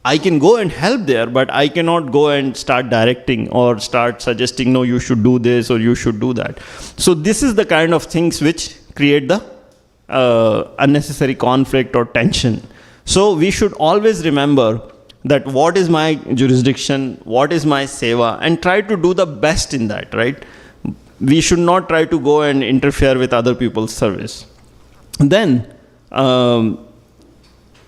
I can go and help there, but I cannot go and start directing or start suggesting, no, you should do this or you should do that. So this is the kind of things which create the unnecessary conflict or tension. So we should always remember that what is my jurisdiction, what is my seva, and try to do the best in that, right? We should not try to go and interfere with other people's service. Then,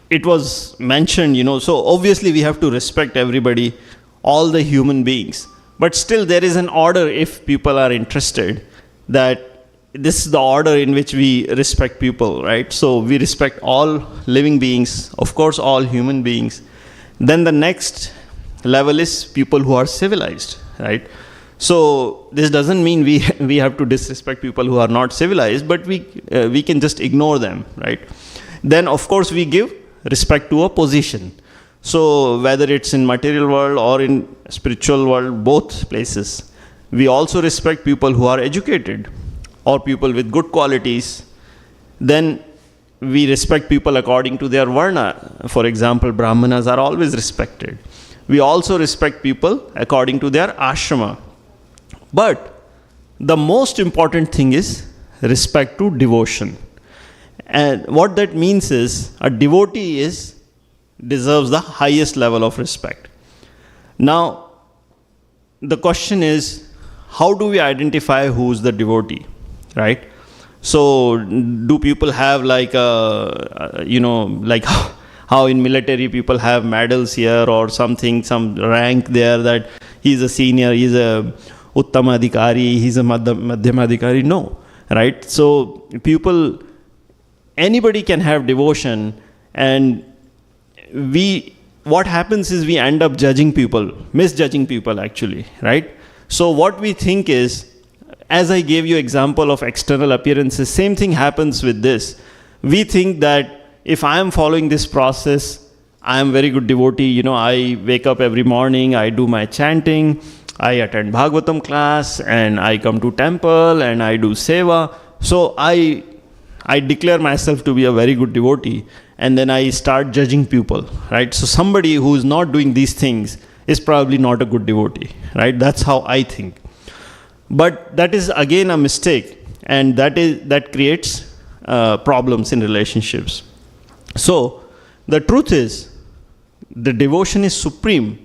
it was mentioned, so obviously we have to respect everybody, all the human beings. But still there is an order, if people are interested, that this is the order in which we respect people, right? So we respect all living beings, of course all human beings. Then the next level is people who are civilized, right? So this doesn't mean we have to disrespect people who are not civilized, but we can just ignore them, right? Then of course we give respect to a position. So whether it's in material world or in spiritual world, both places, we also respect people who are educated or people with good qualities. Then we respect people according to their varna. For example, Brahmanas are always respected. We also respect people according to their ashrama. But the most important thing is respect to devotion. And what that means is, a devotee deserves the highest level of respect. Now, the question is, how do we identify who is the devotee, right? So, do people have like how in military people have medals here or something, some rank there that he's a senior, he's a Uttama Adhikari, he's a Madhyama Adhikari. No, right? So people, anybody can have devotion, and what happens is we end up judging people, misjudging people actually, right? So what we think is, as I gave you example of external appearances, same thing happens with this. We think that if I am following this process, I am very good devotee. I wake up every morning, I do my chanting, I attend Bhagavatam class, and I come to temple, and I do seva. So I declare myself to be a very good devotee, and then I start judging people, right? So somebody who is not doing these things is probably not a good devotee, right? That's how I think. But that is again a mistake, and that creates problems in relationships. So the truth is, the devotion is supreme,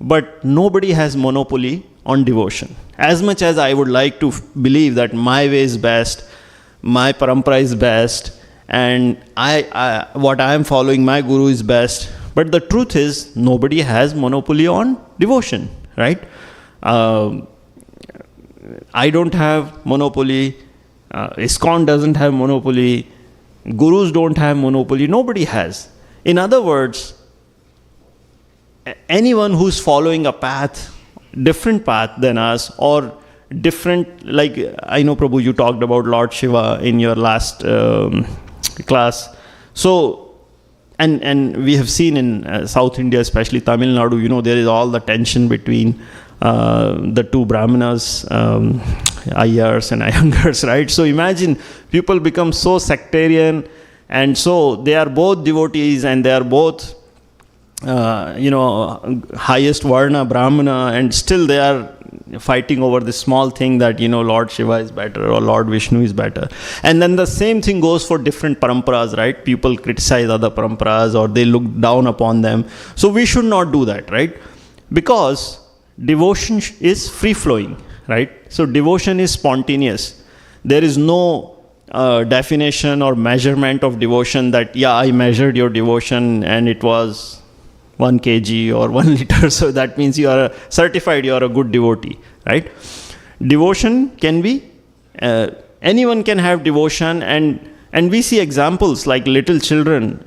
but nobody has monopoly on devotion. As much as I would like to believe that my way is best, my parampara is best, and what I am following, my guru is best, but the truth is, nobody has monopoly on devotion, right? I don't have monopoly, ISKCON doesn't have monopoly, gurus don't have monopoly, nobody has. In other words, anyone who's following a path, different path than us, or different, like I know Prbhu, you talked about Lord Shiva in your last class. So, and we have seen in South India, especially Tamil Nadu, there is all the tension between the two Brahmanas, Ayyars and Iyengars, right? So imagine people become so sectarian, and so they are both devotees, and they are both highest Varna, Brahmana, and still they are fighting over this small thing that, Lord Shiva is better or Lord Vishnu is better. And then the same thing goes for different paramparas, right? People criticize other paramparas, or they look down upon them. So we should not do that, right? Because devotion is free-flowing, right? So devotion is spontaneous. There is no definition or measurement of devotion that, I measured your devotion and it was 1 kg or 1 liter, so that means you are certified, you are a good devotee, right? Devotion can be, anyone can have devotion, and we see examples like little children.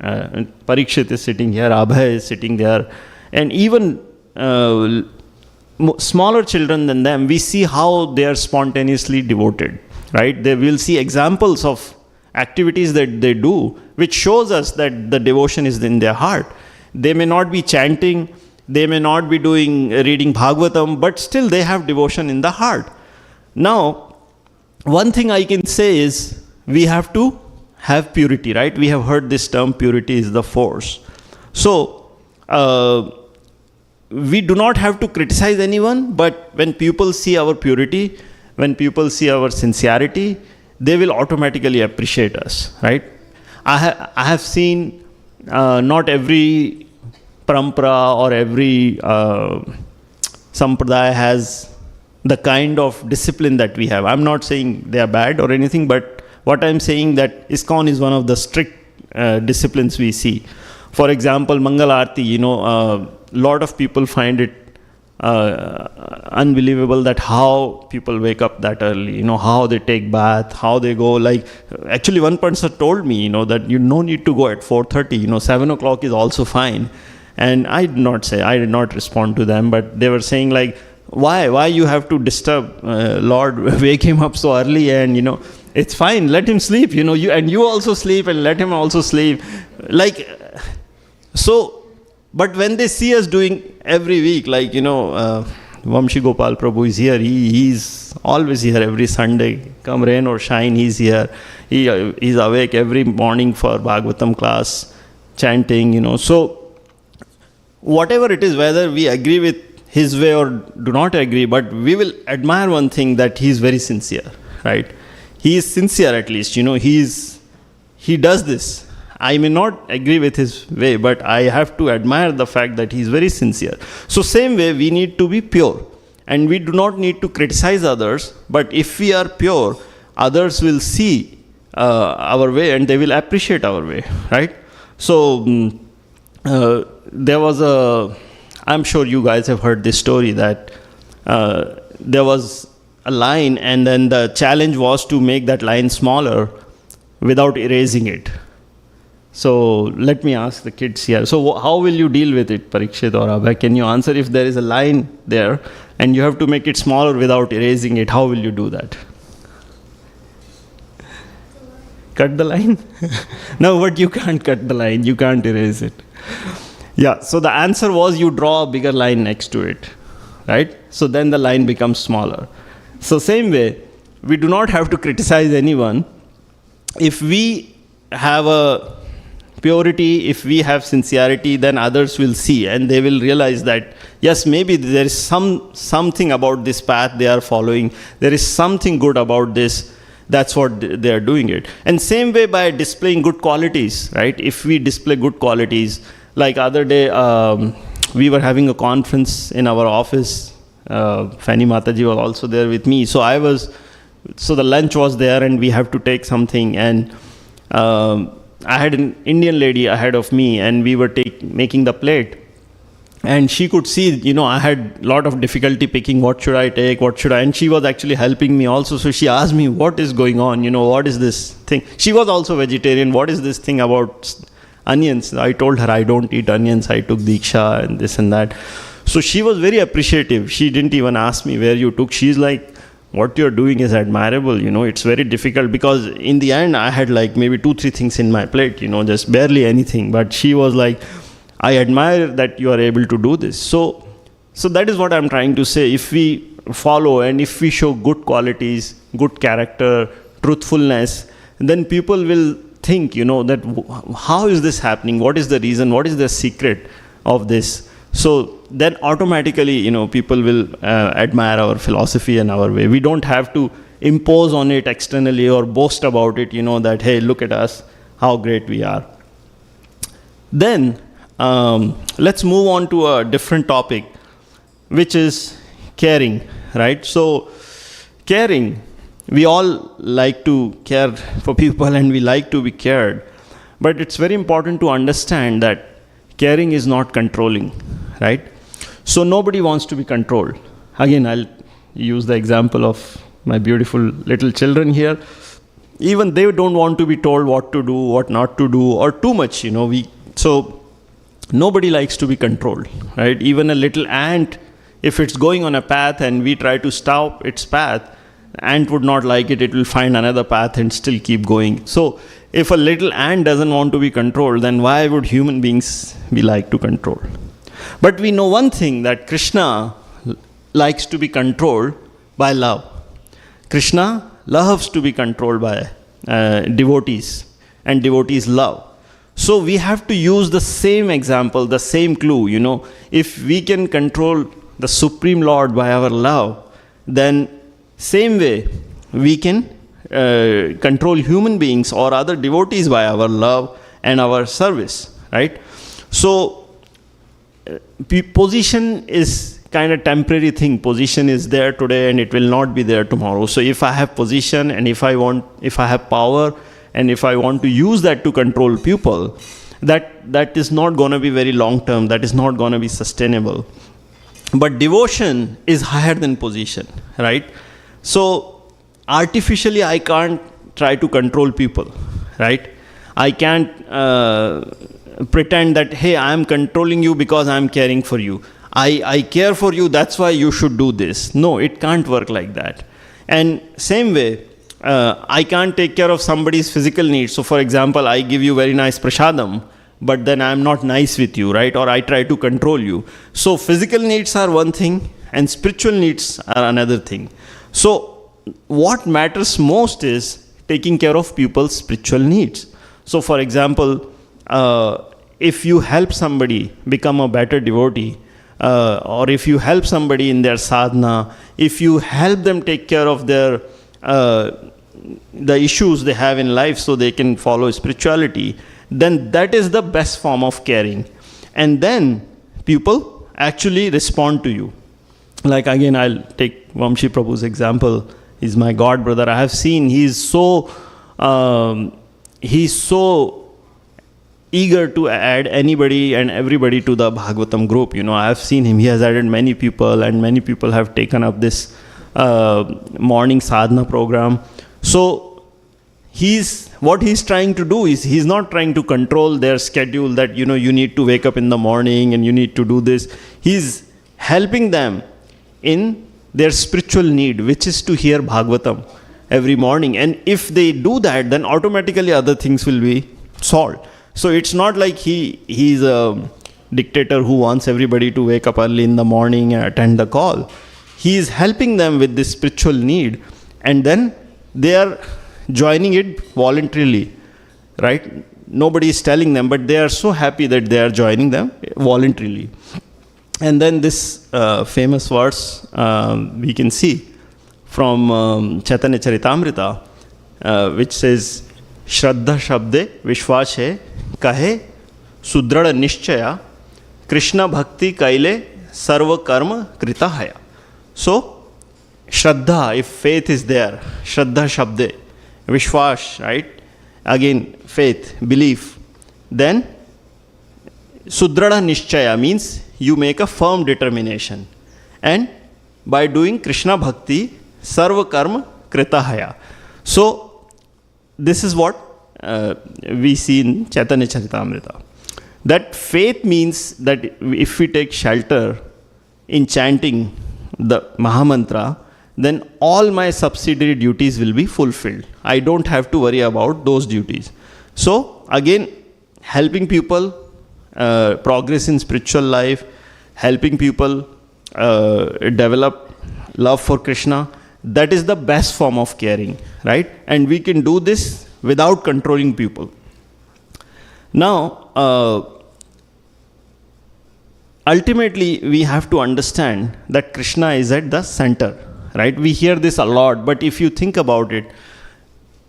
Parikshit is sitting here, Abhay is sitting there, and even smaller children than them, we see how they are spontaneously devoted, right? They will see examples of activities that they do, which shows us that the devotion is in their heart. They may not be chanting, they may not be reading Bhagavatam, but still they have devotion in the heart. Now, one thing I can say is, we have to have purity, right? We have heard this term, purity is the force. So, we do not have to criticize anyone, but when people see our purity, when people see our sincerity, they will automatically appreciate us, right? I have seen not every parampara or every sampradaya has the kind of discipline that we have. I'm not saying they are bad or anything, but what I'm saying that ISKCON is one of the strict disciplines we see. For example, Mangal Aarti, lot of people find it unbelievable that how people wake up that early, how they take bath, how they go, like, actually one person told me, that you no need to go at 4:30, 7 o'clock is also fine. And I did not respond to them, but they were saying like, why you have to disturb Lord, wake him up so early, and it's fine, let him sleep, you also sleep, and let him also sleep. Like, so, but when they see us doing every week, like, Vamshi Gopal Prbhu is here, he's always here every Sunday, come rain or shine, he's here. He's awake every morning for Bhagavatam class, chanting, So, whatever it is, whether we agree with his way or do not agree, but we will admire one thing, that he is very sincere, right? He is sincere at least, he does this. I may not agree with his way, but I have to admire the fact that he is very sincere. So same way, we need to be pure. And we do not need to criticize others, but if we are pure, others will see our way and they will appreciate our way, right? So there was I'm sure you guys have heard this story, that there was a line, and then the challenge was to make that line smaller without erasing it. So let me ask the kids here. So how will you deal with it, Parikshit or Abhay? Can you answer if there is a line there and you have to make it smaller without erasing it? How will you do that? Cut the line? No, but you can't cut the line. You can't erase it. Yeah, so the answer was you draw a bigger line next to it, right? So then the line becomes smaller. So same way, we do not have to criticize anyone. If we have a purity, if we have sincerity, then others will see and they will realize that, yes, maybe there is something about this path they are following. There is something good about this. That's what they are doing it. And same way by displaying good qualities, right? If we display good qualities, like other day, we were having a conference in our office. Fanny Mataji was also there with me. So the lunch was there and we have to take something, and I had an Indian lady ahead of me, and we were making the plate, and she could see, I had a lot of difficulty picking what should I take, and she was actually helping me also. So she asked me, what is going on, what is this thing? She was also vegetarian. What is this thing about onions? I told her I don't eat onions, I took Diksha and this and that. So she was very appreciative. She didn't even ask me where you took. She's like, what you're doing is admirable, it's very difficult, because in the end I had like maybe 2-3 things in my plate, just barely anything. But she was like, I admire that you are able to do this. So that is what I'm trying to say. If we follow and if we show good qualities, good character, truthfulness, then people will think, that how is this happening? What is the reason? What is the secret of this? So then automatically, people will admire our philosophy and our way. We don't have to impose on it externally or boast about it, that, hey, look at us, how great we are. Then let's move on to a different topic, which is caring, right? So caring, we all like to care for people and we like to be cared. But it's very important to understand that caring is not controlling, right? So nobody wants to be controlled. Again, I'll use the example of my beautiful little children here. Even they don't want to be told what to do, what not to do, or too much, So nobody likes to be controlled, right? Even a little ant, if it's going on a path and we try to stop its path, the ant would not like it. It will find another path and still keep going. So if a little ant doesn't want to be controlled, then why would human beings be like to control? But we know one thing, that Krishna likes to be controlled by love. Krishna loves to be controlled by devotees, and devotees love. So we have to use the same example, the same clue, If we can control the Supreme Lord by our love, then same way we can control human beings or other devotees by our love and our service, right? So position is kind of temporary thing. Position is there today and it will not be there tomorrow. So if I have position and if I have power and if I want to use that to control people, that is not going to be very long term. That is not going to be sustainable. But devotion is higher than position, right? So artificially I can't try to control people, right? I can't pretend that, hey, I am controlling you because I am caring for you. I care for you, that's why you should do this. No, it can't work like that. And same way, I can't take care of somebody's physical needs. So for example, I give you very nice prasadam, but then I am not nice with you, right? Or I try to control you. So physical needs are one thing and spiritual needs are another thing. So what matters most is taking care of people's spiritual needs. So for example, if you help somebody become a better devotee, or if you help somebody in their sadhana, if you help them take care of their the issues they have in life so they can follow spirituality, then that is the best form of caring. And then people actually respond to you. Like again, I'll take Vamshi Prabhu's example. He's my god brother. I have seen he's so eager to add anybody and everybody to the Bhagavatam group. I have seen him. He has added many people and many people have taken up this morning sadhana program. So what he's trying to do is he's not trying to control their schedule that you need to wake up in the morning and you need to do this. He's helping them in their spiritual need, which is to hear Bhagavatam every morning. And if they do that, then automatically other things will be solved. So it's not like he's a dictator who wants everybody to wake up early in the morning and attend the call. He is helping them with this spiritual need, and then they are joining it voluntarily, right? Nobody is telling them, but they are so happy that they are joining them voluntarily. And then this famous verse we can see from Chaitanya Charitamrita, which says, Shraddha Shabde Vishwashe Kahe Sudrada Nishchaya Krishna Bhakti Kaile Sarva Karma Kritahaya. So, Shraddha, if faith is there, Shraddha Shabde, Vishwash, right? Again, faith, belief. Then, Sudrada Nishchaya means you make a firm determination. And by doing Krishna Bhakti, Sarva Karma Kritahaya. So, this is what we see in Chaitanya Charitamrita. That faith means that if we take shelter in chanting the Mahamantra, then all my subsidiary duties will be fulfilled. I don't have to worry about those duties. So, again, helping people progress in spiritual life, helping people develop love for Krishna, that is the best form of caring, right? And we can do this without controlling people. Now, ultimately, we have to understand that Krishna is at the center, right? We hear this a lot, but if you think about it,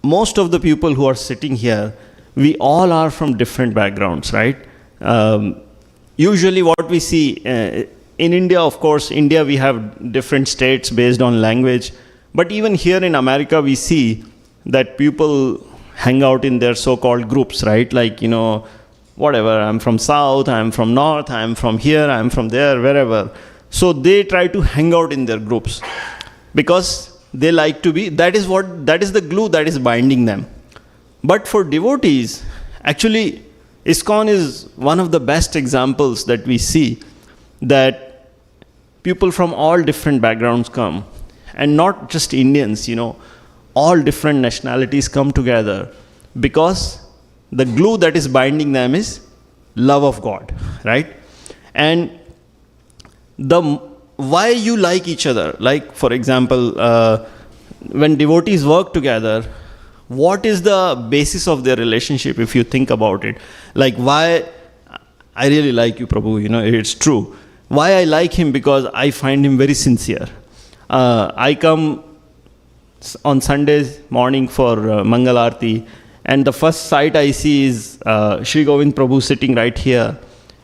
most of the people who are sitting here, we all are from different backgrounds, right? Usually what we see, in India, of course, we have different states based on language. But even here in America, we see that people hang out in their so-called groups, right? Like, whatever, I'm from South, I'm from North, I'm from here, I'm from there, wherever. So they try to hang out in their groups because they like to be, that is the glue that is binding them. But for devotees, actually, ISKCON is one of the best examples that we see that people from all different backgrounds come. And not just Indians, all different nationalities come together because the glue that is binding them is love of God, right? And why you like each other, like for example, when devotees work together, what is the basis of their relationship if you think about it? Like why, I really like you, Prbhu, it's true. Why I like him? Because I find him very sincere. I come on Sundays morning for Mangal Aarti, and the first sight I see is Shri Govind Prbhu sitting right here,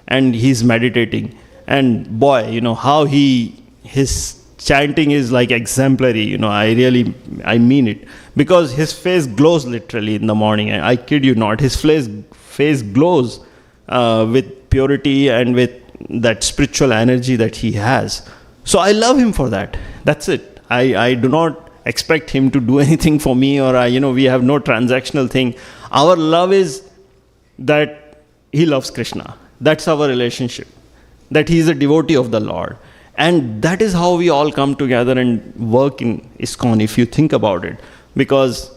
and he's meditating. And boy, how his chanting is like exemplary. I mean it, because his face glows literally in the morning. I kid you not, his face glows with purity and with that spiritual energy that he has. So I love him for that. That's it. I do not expect him to do anything for me, or we have no transactional thing. Our love is that he loves Krishna. That's our relationship. That he is a devotee of the Lord. And that is how we all come together and work in ISKCON, if you think about it. Because,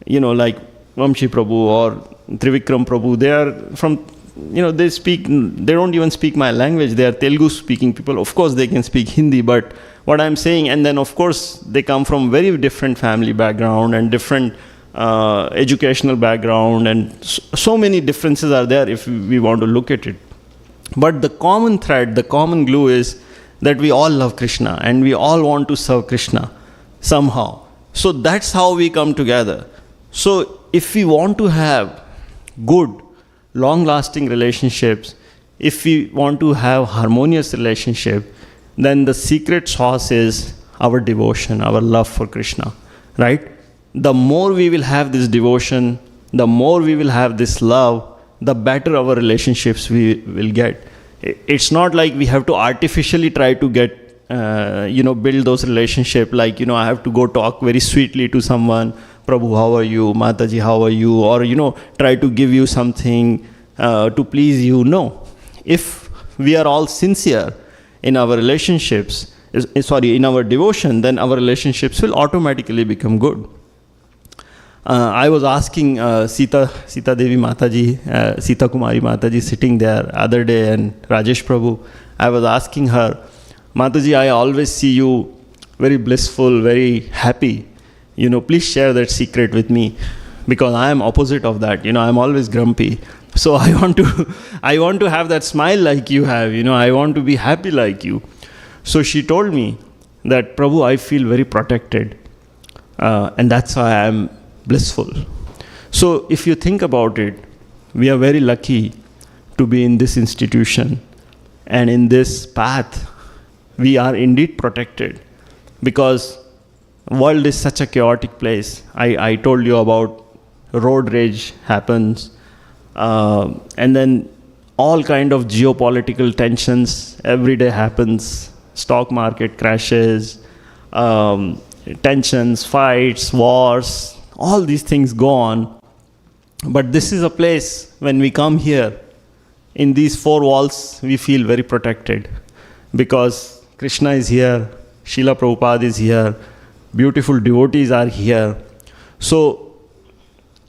like Vamshi Prbhu or Trivikram Prbhu, they are from, they don't even speak my language. They are Telugu speaking people. Of course, they can speak Hindi, but what I'm saying, and then of course, they come from very different family background and different educational background, and so many differences are there if we want to look at it. But the common thread, the common glue is that we all love Krishna and we all want to serve Krishna somehow. So that's how we come together. So if we want to have good, long-lasting relationships, if we want to have harmonious relationship, then the secret sauce is our devotion, our love for Krishna, right? The more we will have this devotion, the more we will have this love, the better our relationships we will get. It's not like we have to artificially try to get build those relationships. Like, I have to go talk very sweetly to someone. Prbhu, how are you? Mataji, how are you? Or, try to give you something to please you. No. If we are all sincere in our relationships, in our devotion, then our relationships will automatically become good. I was asking Sita Devi Mataji, Sita Kumari Mataji sitting there other day, and Rajesh Prbhu, I was asking her, Mataji, I always see you very blissful, very happy. Please share that secret with me, because I am opposite of that. I'm always grumpy. So I want to have that smile like you have. I want to be happy like you. So she told me that, Prbhu, I feel very protected, and that's why I am blissful. So if you think about it, we are very lucky to be in this institution, and in this path we are indeed protected, because world is such a chaotic place. I told you about road rage happens, and then all kind of geopolitical tensions every day happens. Stock market crashes, tensions, fights, wars, all these things go on. But this is a place, when we come here, in these four walls, we feel very protected, because Krishna is here, Srila Prabhupada is here, beautiful devotees are here. So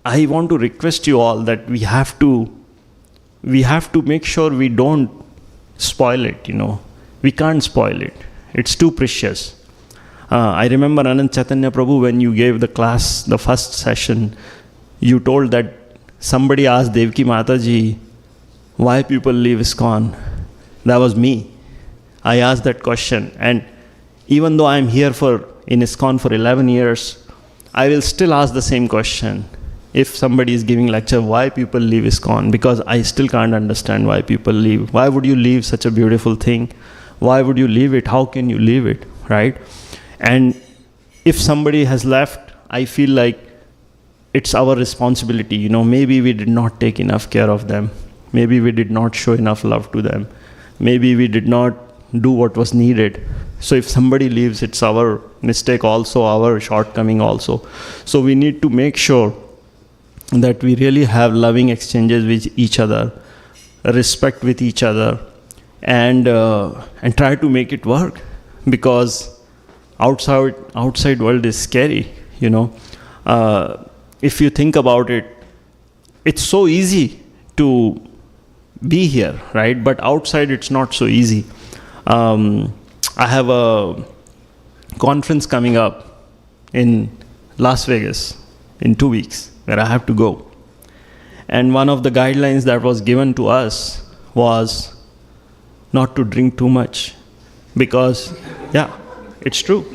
I want to request you all that we have to make sure we don't spoil it. We can't spoil it. It's too precious. I remember Anand Chaitanya Prabhu, when you gave the class, the first session, you told that somebody asked Devki Mataji, why people leave ISKCON? That was me. I asked that question. And even though I'm here in ISKCON for 11 years, I will still ask the same question. If somebody is giving lecture, why people leave ISKCON? Because I still can't understand why people leave. Why would you leave such a beautiful thing? Why would you leave it? How can you leave it, right? And if somebody has left, I feel like it's our responsibility. Maybe we did not take enough care of them. Maybe we did not show enough love to them. Maybe we did not do what was needed. So if somebody leaves, it's our mistake also, our shortcoming also. So we need to make sure that we really have loving exchanges with each other, respect with each other, and try to make it work, because outside world is scary. If you think about it, it's so easy to be here, right? But outside it's not so easy. I have a conference coming up in Las Vegas in 2 weeks where I have to go. And one of the guidelines that was given to us was not to drink too much, because, yeah, it's true.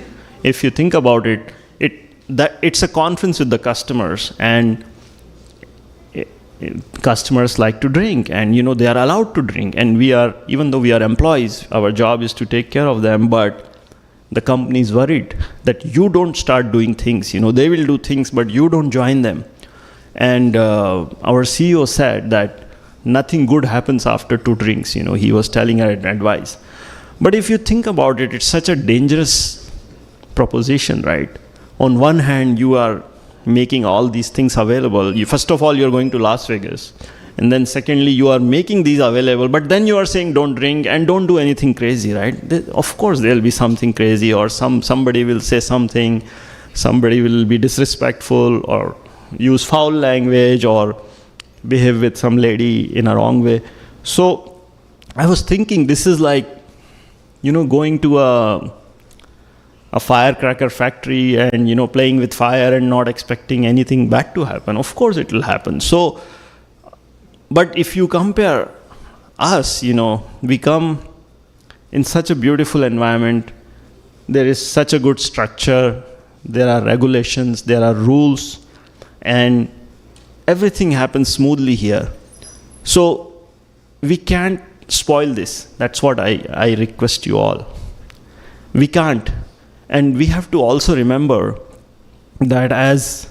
If you think about it, it's a conference with the customers, and customers like to drink, and they are allowed to drink, and even though we are employees, our job is to take care of them, but the company is worried that you don't start doing things. They will do things, but you don't join them. And our CEO said that nothing good happens after 2 drinks. He was telling her advice. But if you think about it, it's such a dangerous proposition, right? On one hand, you are making all these things available. First of all, you're going to Las Vegas. And then secondly, you are making these available, but then you are saying don't drink and don't do anything crazy, right? Of course, there'll be something crazy, or somebody will say something, somebody will be disrespectful, or use foul language, or behave with some lady in a wrong way. So I was thinking, this is like, going to a firecracker factory and, playing with fire and not expecting anything bad to happen. Of course it will happen. So, but if you compare us, we come in such a beautiful environment. There is such a good structure. There are regulations, there are rules, and everything happens smoothly here. So we can't spoil this. That's what I request you all. We can't. And we have to also remember that as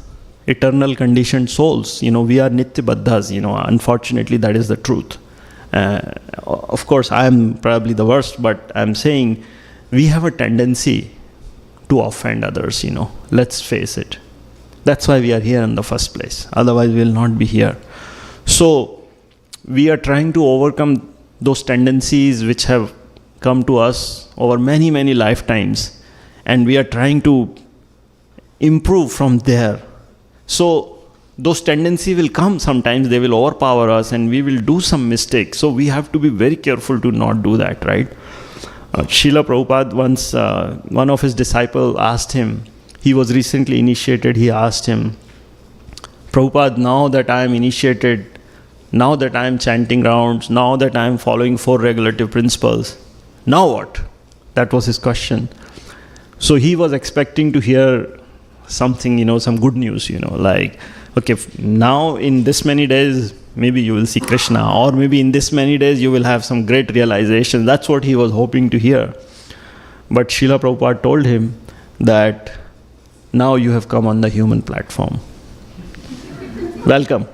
eternal conditioned souls, we are nitya baddhas. Unfortunately, that is the truth. Of course, I am probably the worst, but I'm saying we have a tendency to offend others, let's face it. That's why we are here in the first place. Otherwise, we will not be here. So, we are trying to overcome those tendencies which have come to us over many, many lifetimes. And we are trying to improve from there. So, those tendencies will come sometimes, they will overpower us and we will do some mistakes. So, we have to be very careful to not do that, right? Srila Prabhupada once, one of his disciples asked him, he was recently initiated, he asked him, Prabhupada, now that I am initiated, now that I am chanting rounds, now that I am following 4 regulative principles, now what? That was his question. So he was expecting to hear something, some good news, like, okay, now in this many days, maybe you will see Krishna, or maybe in this many days you will have some great realization. That's what he was hoping to hear. But Srila Prabhupada told him that now you have come on the human platform. Welcome.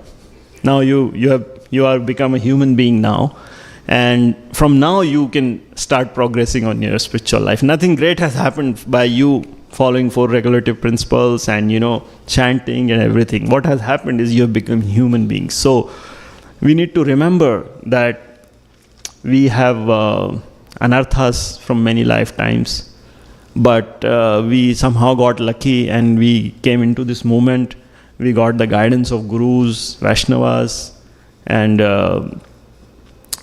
Now you are become a human being now. And from now you can start progressing on your spiritual life. Nothing great has happened by you following 4 regulative principles and, chanting and everything. What has happened is you have become human beings. So we need to remember that we have anarthas from many lifetimes. But we somehow got lucky and we came into this movement. We got the guidance of gurus, Vaishnavas, and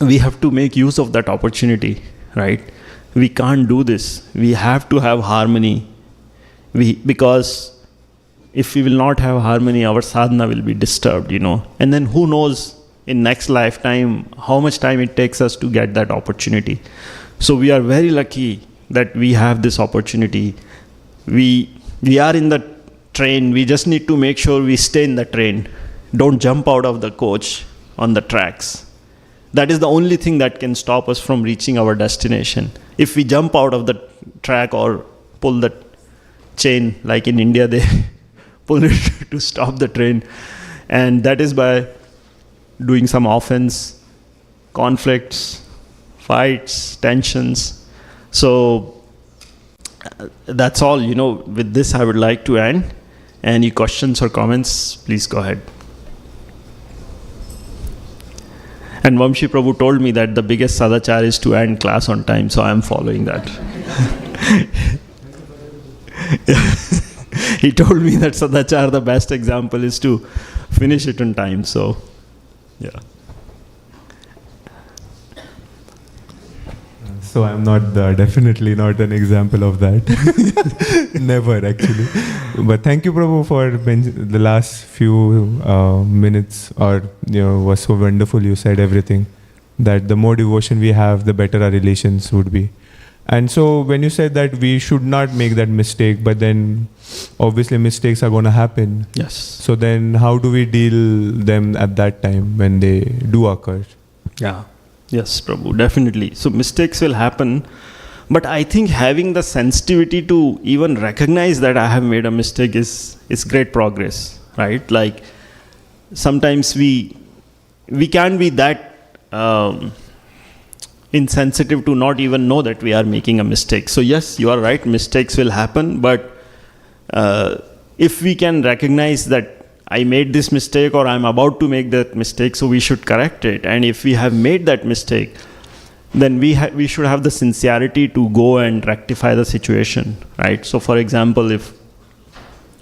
we have to make use of that opportunity, right? We can't do this. We have to have harmony. Because if we will not have harmony, our sadhana will be disturbed, And then who knows in next lifetime how much time it takes us to get that opportunity. So we are very lucky that we have this opportunity. We are in the train. We just need to make sure we stay in the train. Don't jump out of the coach on the tracks. That is the only thing that can stop us from reaching our destination. If we jump out of the track or pull the chain, like in India, they pull it to stop the train. And that is by doing some offense, conflicts, fights, tensions. So that's all, with this I would like to end. Any questions or comments, please go ahead. And Vamshi Prbhu told me that the biggest sadachar is to end class on time, so I am following that. He told me that sadachar, the best example is to finish it on time, so yeah. So I'm not definitely not an example of that. Never actually. But thank you, Prbhu, for the last few minutes. Was so wonderful. You said everything. That the more devotion we have, the better our relations would be. And so when you said that we should not make that mistake, but then obviously mistakes are going to happen. Yes. So then how do we deal them at that time when they do occur? Yeah. Yes, Prbhu, definitely. So mistakes will happen, but I think having the sensitivity to even recognize that I have made a mistake is great progress, right? Like sometimes we can't be that insensitive to not even know that we are making a mistake. So yes, you are right, mistakes will happen, but if we can recognize that I made this mistake or I'm about to make that mistake, so we should correct it. And if we have made that mistake, then we should have the sincerity to go and rectify the situation, right? So for example, if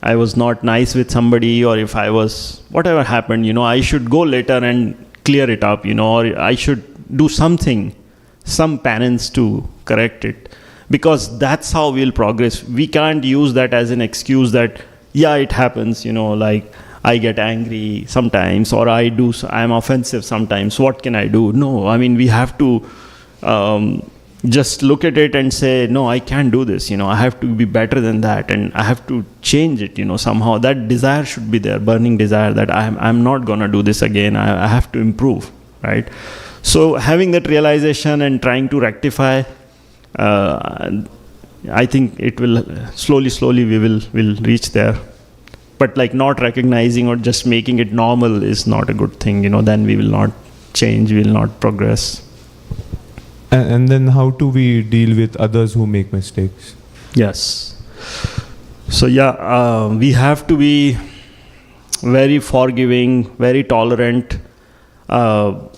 I was not nice with somebody or if I was, whatever happened, I should go later and clear it up, or I should do something, some penance to correct it. Because that's how we'll progress. We can't use that as an excuse that, yeah, it happens, like I get angry sometimes or I'm offensive sometimes. What can I do? No, we have to just look at it and say, no, I can't do this. I have to be better than that and I have to change it, somehow. That desire should be there, burning desire that I'm not going to do this again. I have to improve, right? So having that realization and trying to rectify, I think it will slowly we'll reach there. But like not recognizing or just making it normal is not a good thing, then we will not change, we will not progress. And then how do we deal with others who make mistakes? Yes. So we have to be very forgiving, very tolerant. And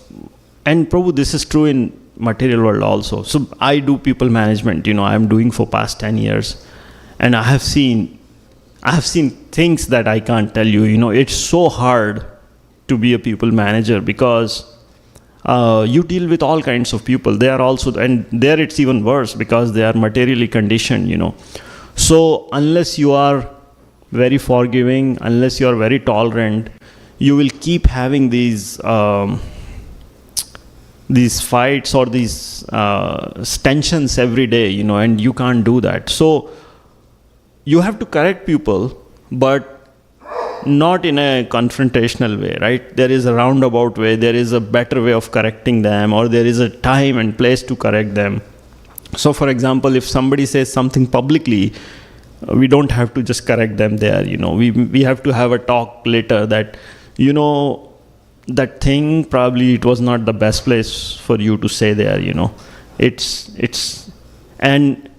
Prabhu, this is true in material world also. So I do people management, I'm doing for past 10 years. And I have seen things that I can't tell you. It's so hard to be a people manager because you deal with all kinds of people. They are also, and there it's even worse because they are materially conditioned, So unless you are very forgiving, unless you are very tolerant, you will keep having these fights or these tensions every day, and you can't do that. So you have to correct people, but not in a confrontational way, right? There is a roundabout way, there is a better way of correcting them, or there is a time and place to correct them. So for example, if somebody says something publicly, we don't have to just correct them there, we have to have a talk later that, that thing, probably it was not the best place for you to say there, and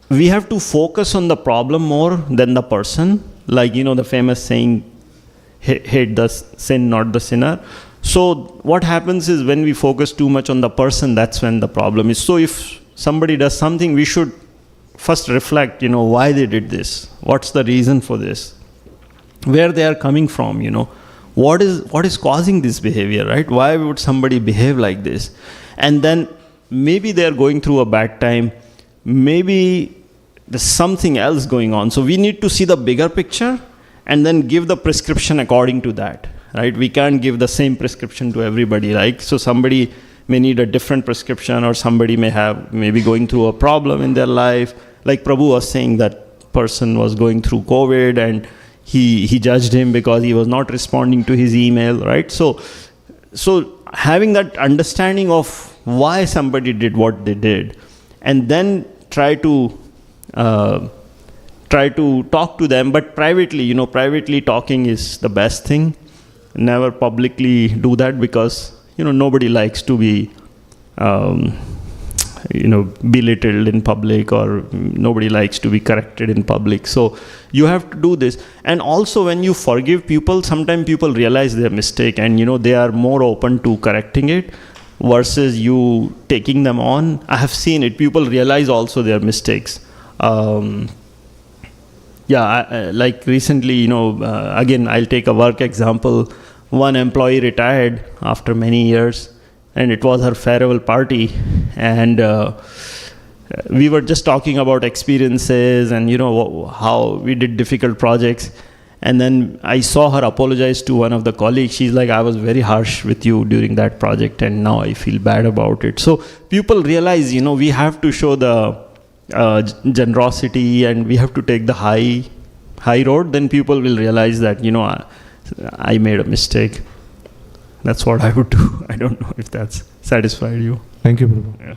we have to focus on the problem more than the person. Like, the famous saying, hate the sin, not the sinner. So what happens is when we focus too much on the person, that's when the problem is. So if somebody does something, we should first reflect, why they did this. What's the reason for this? Where they are coming from, What is causing this behavior, right? Why would somebody behave like this? And then maybe they are going through a bad time. Maybe there's something else going on. So we need to see the bigger picture and then give the prescription according to that, right? We can't give the same prescription to everybody, right? So somebody may need a different prescription, or somebody may be going through a problem in their life. Like Prbhu was saying, that person was going through COVID and he judged him because he was not responding to his email, right? So having that understanding of why somebody did what they did, and then try to talk to them, but privately, privately talking is the best thing. Never publicly do that because, nobody likes to be, belittled in public, or nobody likes to be corrected in public. So you have to do this. And also when you forgive people, sometimes people realize their mistake and, they are more open to correcting it versus you taking them on. I have seen it. People realize also their mistakes. Like recently, again, I'll take a work example. One employee retired after many years, and it was her farewell party. And we were just talking about experiences and, how we did difficult projects. And then I saw her apologize to one of the colleagues. She's like, I was very harsh with you during that project, and now I feel bad about it. So people realize, we have to show the generosity, and we have to take the high road. Then people will realize that, I made a mistake. That's what I would do. I don't know if that's satisfied you. Thank you, Prbhu. Yeah.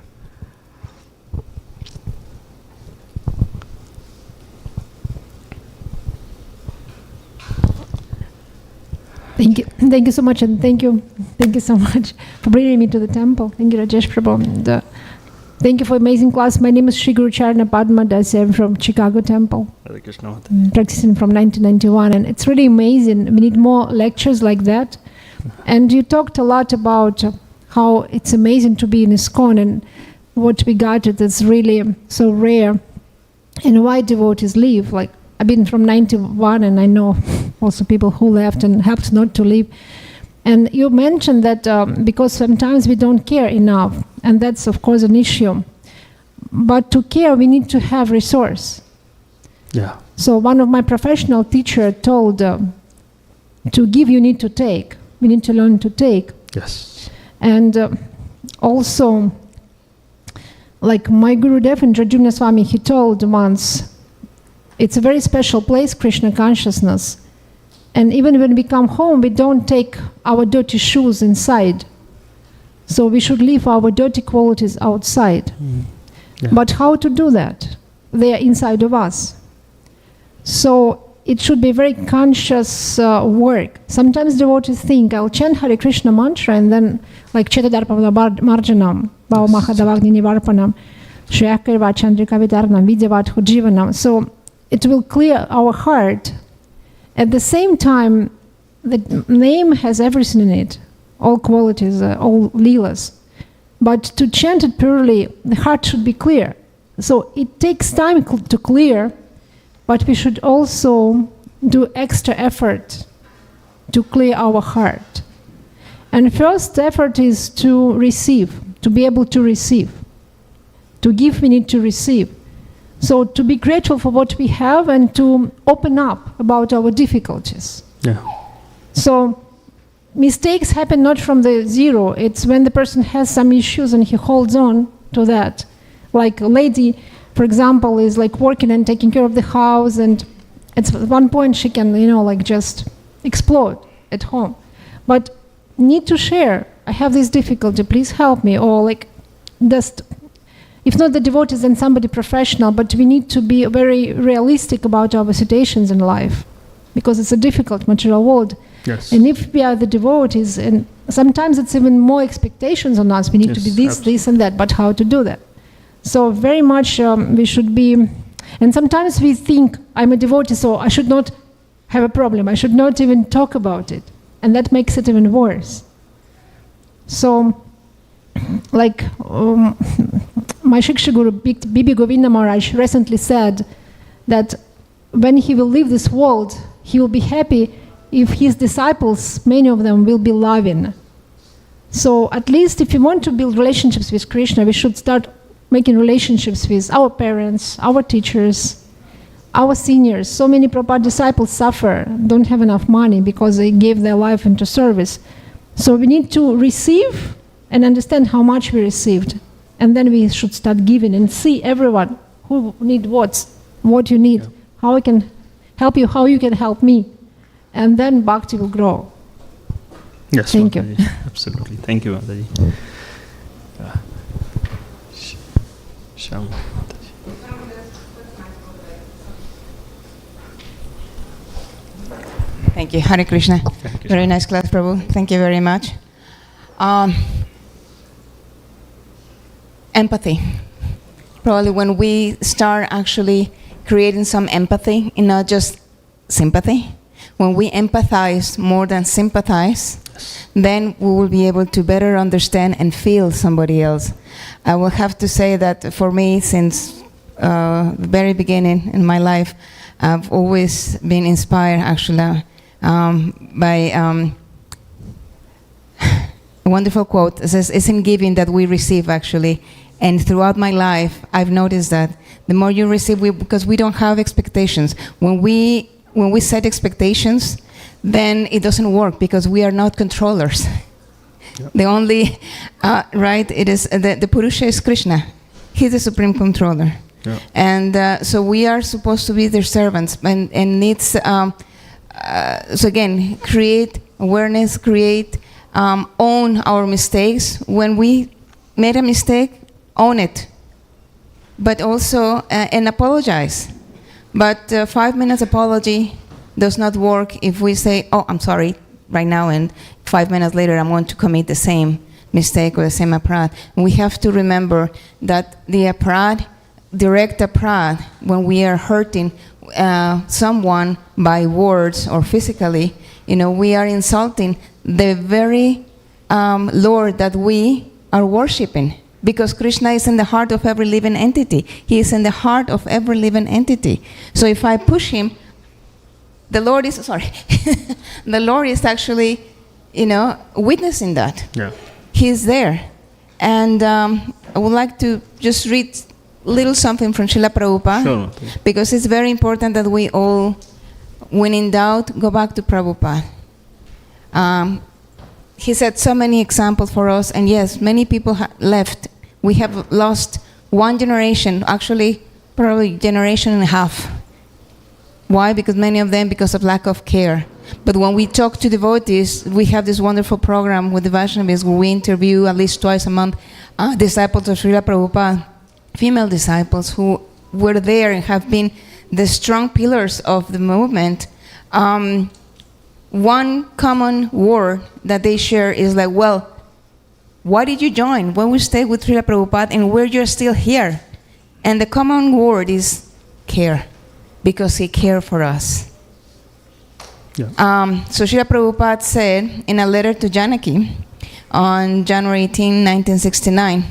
Thank you so much, and thank you so much for bringing me to the temple. Thank you, Rajesh Prabhu. And, thank you for amazing class. My name is Sri Guru Charana Padma Das. I'm from Chicago Temple. Hare Krishna. Practicing from 1991, and it's really amazing. We need more lectures like that. And you talked a lot about how it's amazing to be in ISKCON and what we got that's really so rare, and why devotees leave. Like, I've been from 91, and I know also people who left and helped not to leave. And you mentioned that because sometimes we don't care enough, and that's of course an issue. But to care, we need to have resource. Yeah. So one of my professional teacher told, to give you need to take. We need to learn to take. Yes. And also, like my Gurudev and Rajuna Swami, he told once, it's a very special place, Krishna consciousness. And even when we come home, we don't take our dirty shoes inside. So we should leave our dirty qualities outside. Yeah. But how to do that? They are inside of us. So it should be very conscious work. Sometimes devotees think, I'll chant Hare Krishna mantra and then like Chetadarpada Marjanam, Bhava Mahadavagni Nivarpanam, Shriyakirva Chandrika Vidarnam, Vidyavathu Jivanam. So it will clear our heart. At the same time, the name has everything in it, all qualities, all leelas. But to chant it purely, the heart should be clear. So it takes time to clear, but we should also do extra effort to clear our heart. And first effort is to receive, to be able to receive. To give, we need to receive. So to be grateful for what we have and to open up about our difficulties. Yeah. So mistakes happen not from the zero. It's when the person has some issues and he holds on to that. Like a lady, for example, is like working and taking care of the house, and at one point she can, like just explode at home. But need to share. I have this difficulty, please help me. Or like just, if not the devotees, then somebody professional, but we need to be very realistic about our situations in life, because it's a difficult material world. Yes. And if we are the devotees, and sometimes it's even more expectations on us, we need to be this, absolutely. this and that, but how to do that? So very much we should be, and sometimes we think, I'm a devotee, so I should not have a problem, I should not even talk about it. And that makes it even worse. So, like my Shiksha Guru, Bibi Govinda Maharaj, recently said that when he will leave this world, he will be happy if his disciples, many of them, will be loving. So at least if we want to build relationships with Krishna, we should start making relationships with our parents, our teachers, our seniors. So many Prabhupada disciples suffer, don't have enough money because they gave their life into service. So we need to receive and understand how much we received. And then we should start giving and see everyone who need what you need, how I can help you, how you can help me. And then bhakti will grow. Yes, Thank you. Mataji. Absolutely. Thank you, Mataji. Shyam Mataji. Thank you. Hare Krishna. Thank you. Very nice class, Prbhu. Thank you very much. Empathy. Probably when we start actually creating some empathy and not just sympathy, when we empathize more than sympathize, then we will be able to better understand and feel somebody else. I will have to say that for me, since the very beginning in my life, I've always been inspired actually by a wonderful quote. It says, it's in giving that we receive actually. And throughout my life, I've noticed that the more you receive, because we don't have expectations. When we set expectations, then it doesn't work because we are not controllers. Yep. The only, right, it is, the Purusha is Krishna. He's the supreme controller. Yep. And so we are supposed to be their servants and needs, so again, create awareness, own our mistakes. When we made a mistake, own it. But also, and apologize. But 5 minutes apology does not work if we say, oh, I'm sorry right now, and 5 minutes later I'm going to commit the same mistake or the same aparad. And we have to remember that the aparad, direct aparad, when we are hurting someone by words or physically, we are insulting the very Lord that we are worshiping. Because Krishna is in the heart of every living entity. He is in the heart of every living entity. So if I push him, the Lord is actually, witnessing that. Yeah. He's there. And I would like to just read a little something from Srila Prabhupada. Sure. Because it's very important that we all, when in doubt, go back to Prabhupada. He said so many examples for us, and yes, many people left. We have lost one generation, actually probably generation and a half. Why? Because many of them, because of lack of care. But when we talk to devotees, we have this wonderful program with the Vaishnavas where we interview at least twice a month disciples of Srila Prabhupada, female disciples who were there and have been the strong pillars of the movement, one common word that they share is like, well, why did you join? When we stayed with Srila Prabhupada and you're still here? And the common word is care, because he cared for us. Yeah. So Srila Prabhupada said in a letter to Janaki on January 18, 1969,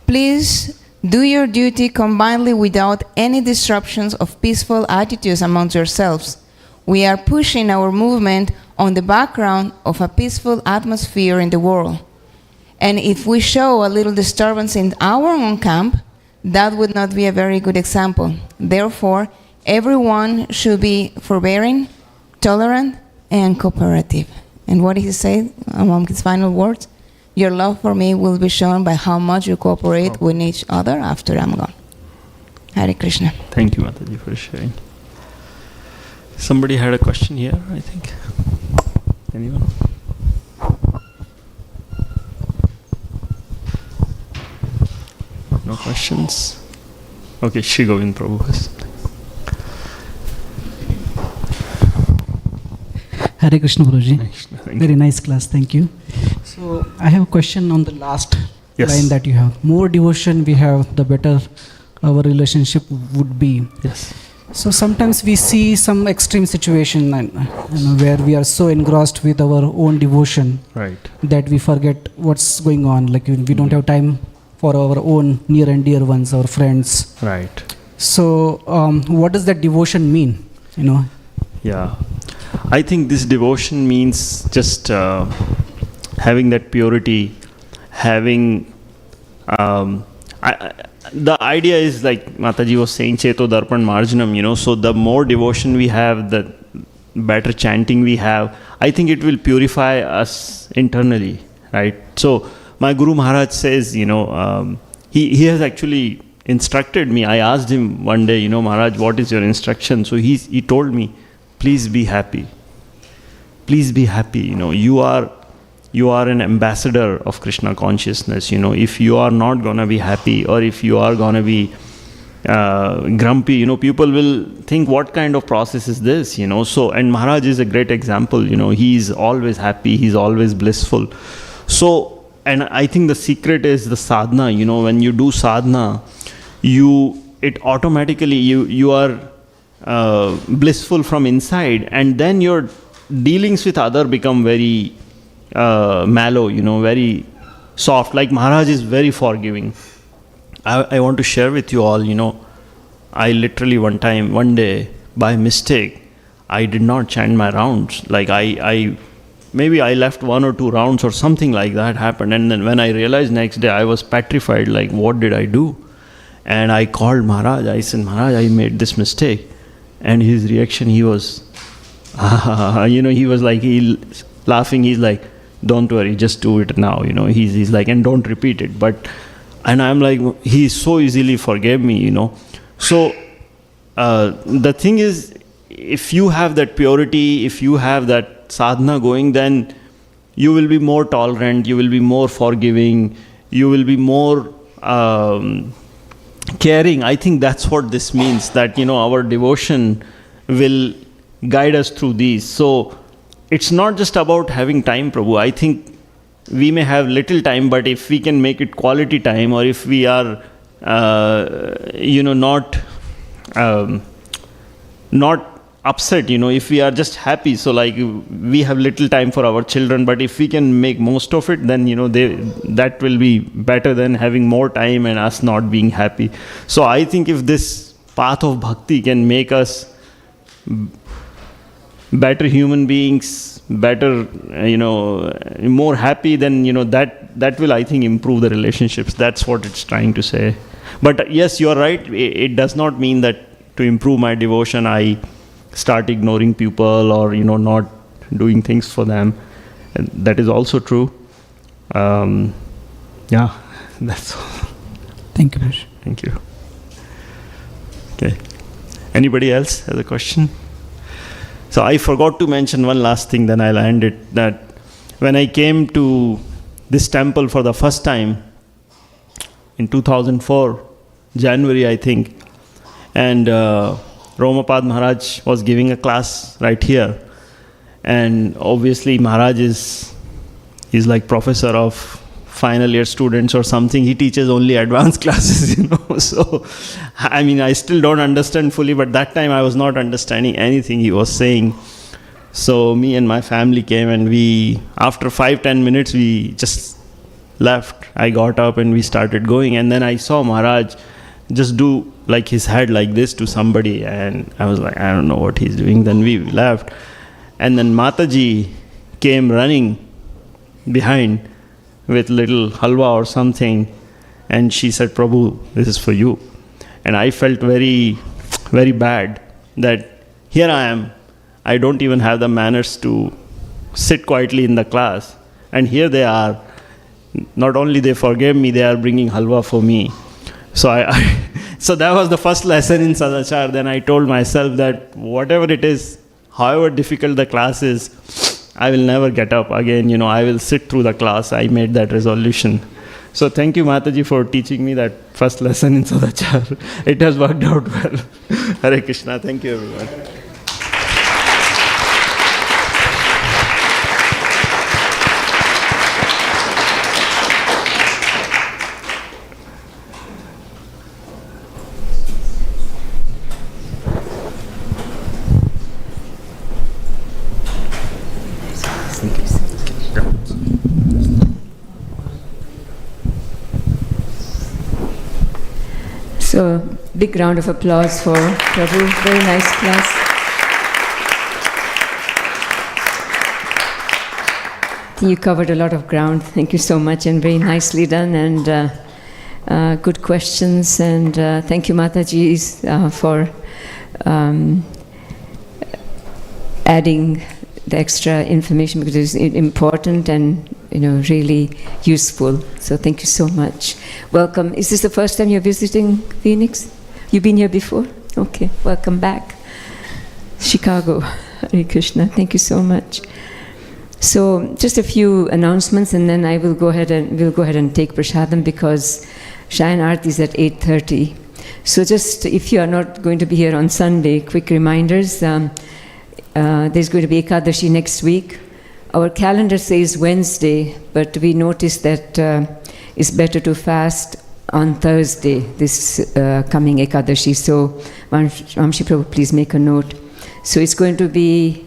please do your duty combinedly without any disruptions of peaceful attitudes amongst yourselves. We are pushing our movement on the background of a peaceful atmosphere in the world. And if we show a little disturbance in our own camp, that would not be a very good example. Therefore, everyone should be forbearing, tolerant, and cooperative. And what did he say among his final words? Your love for me will be shown by how much you cooperate with each other after I'm gone. Hare Krishna. Thank you, Mataji, for sharing. Somebody had a question here, I think. Anyone? No questions? Okay, Shri Govind Prabhu has. Hare Krishna Prabhuji. Thank you. Very nice class, thank you. So I have a question on the last line that you have. More devotion we have, the better our relationship would be. Yes. So sometimes we see some extreme situation where we are so engrossed with our own devotion that we forget what's going on. Like we don't have time for our own near and dear ones, our friends. Right. So what does that devotion mean? Yeah. I think this devotion means just having that purity, having the idea is like Mataji was saying, Cheto Darpan Marjanam, so the more devotion we have, the better chanting we have, I think it will purify us internally, right? So my Guru Maharaj says, he has actually instructed me. I asked him one day, Maharaj, what is your instruction? So he told me, please be happy. Please be happy. You are an ambassador of Krishna consciousness. If you are not going to be happy, or if you are going to be grumpy, people will think, what kind of process is this? So, and Maharaj is a great example. He is always happy. He's always blissful. So, and I think the secret is the sadhana. When you do sadhana, it automatically, you are blissful from inside, and then your dealings with other become very mellow, very soft. Like Maharaj is very forgiving. I want to share with you all, I literally one day, by mistake, I did not chant my rounds. Like maybe I left 1 or 2 rounds or something like that happened. And then when I realized next day, I was petrified, like what did I do? And I called Maharaj. I said, Maharaj, I made this mistake. And his reaction, he was, he was like, laughing. He's like, don't worry, just do it now. He's like, and don't repeat it. And I'm like, he so easily forgave me, So the thing is, if you have that purity, if you have that sadhana going, then you will be more tolerant, you will be more forgiving, you will be more caring. I think that's what this means, that, our devotion will guide us through these. So it's not just about having time, Prabhu. I think we may have little time, but if we can make it quality time, or if we are, not upset, if we are just happy. So like we have little time for our children, but if we can make most of it, then, that will be better than having more time and us not being happy. So I think if this path of bhakti can make us better human beings, better, more happy, then, that will, I think, improve the relationships. That's what it's trying to say. But yes, you are right. It does not mean that to improve my devotion, I start ignoring people or, not doing things for them. And that is also true. Yeah, that's all. Thank you, Bruce. Thank you. Okay. Anybody else has a question? So I forgot to mention one last thing, then I'll end it, that when I came to this temple for the first time in 2004, January, I think, and Romapad Maharaj was giving a class right here. And obviously Maharaj is like professor of final year students or something. He teaches only advanced classes, So, I mean, I still don't understand fully, but that time I was not understanding anything he was saying. So me and my family came, and after 5-10 minutes, we just left. I got up and we started going, and then I saw Maharaj just do like his head like this to somebody, and I was like, I don't know what he's doing. Then we left, and then Mataji came running behind with little halwa or something, and she said, Prbhu, this is for you. And I felt very, very bad that here I am. I don't even have the manners to sit quietly in the class. And here they are. Not only they forgave me, they are bringing halwa for me. So so that was the first lesson in Sadachar. Then I told myself that whatever it is, however difficult the class is, I will never get up again. I will sit through the class. I made that resolution. So thank you, Mataji, for teaching me that first lesson in Sadachar. It has worked out well. Hare Krishna. Thank you, everyone. So, big round of applause for Prbhu. Very nice class. I think you covered a lot of ground. Thank you so much, and very nicely done, and good questions. And thank you, Mataji, for adding the extra information, because it's important and really useful. So thank you so much. Welcome. Is this the first time you're visiting Phoenix? You've been here before? Okay. Welcome back. Chicago. Hare Krishna. Thank you so much. So just a few announcements, and then we'll go ahead and take prasadam, because Shayan Arti is at 8:30. So just if you are not going to be here on Sunday, quick reminders. There's going to be Ekadashi next week. Our calendar says Wednesday, but we noticed that it's better to fast on Thursday, this coming Ekadashi. So, Vamshi Prbhu, please make a note. So it's going to be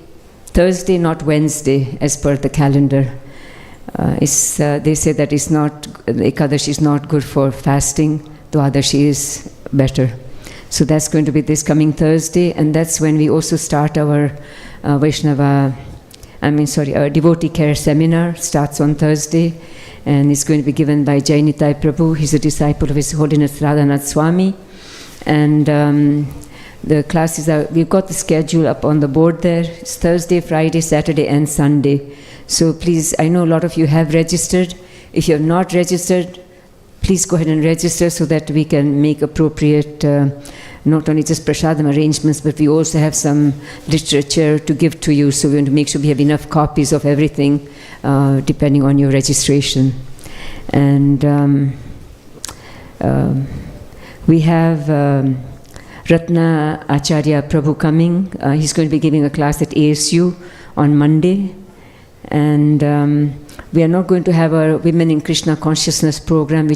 Thursday, not Wednesday, as per the calendar. They say that the Ekadashi is not good for fasting. Dwadashi is better. So that's going to be this coming Thursday, and that's when we also start our our devotee care seminar. Starts on Thursday, and it's going to be given by Jainitai Prbhu. He's a disciple of His Holiness Radhanath Swami, and the classes we've got the schedule up on the board there. It's Thursday, Friday, Saturday, and Sunday. So please, I know a lot of you have registered. If you have not registered, please go ahead and register so that we can make appropriate, not only just prasadam arrangements, but we also have some literature to give to you. So we want to make sure we have enough copies of everything, depending on your registration. And we have Ratna Acharya Prbhu coming. He's going to be giving a class at ASU on Monday. And we are not going to have our Women in Krishna Consciousness program,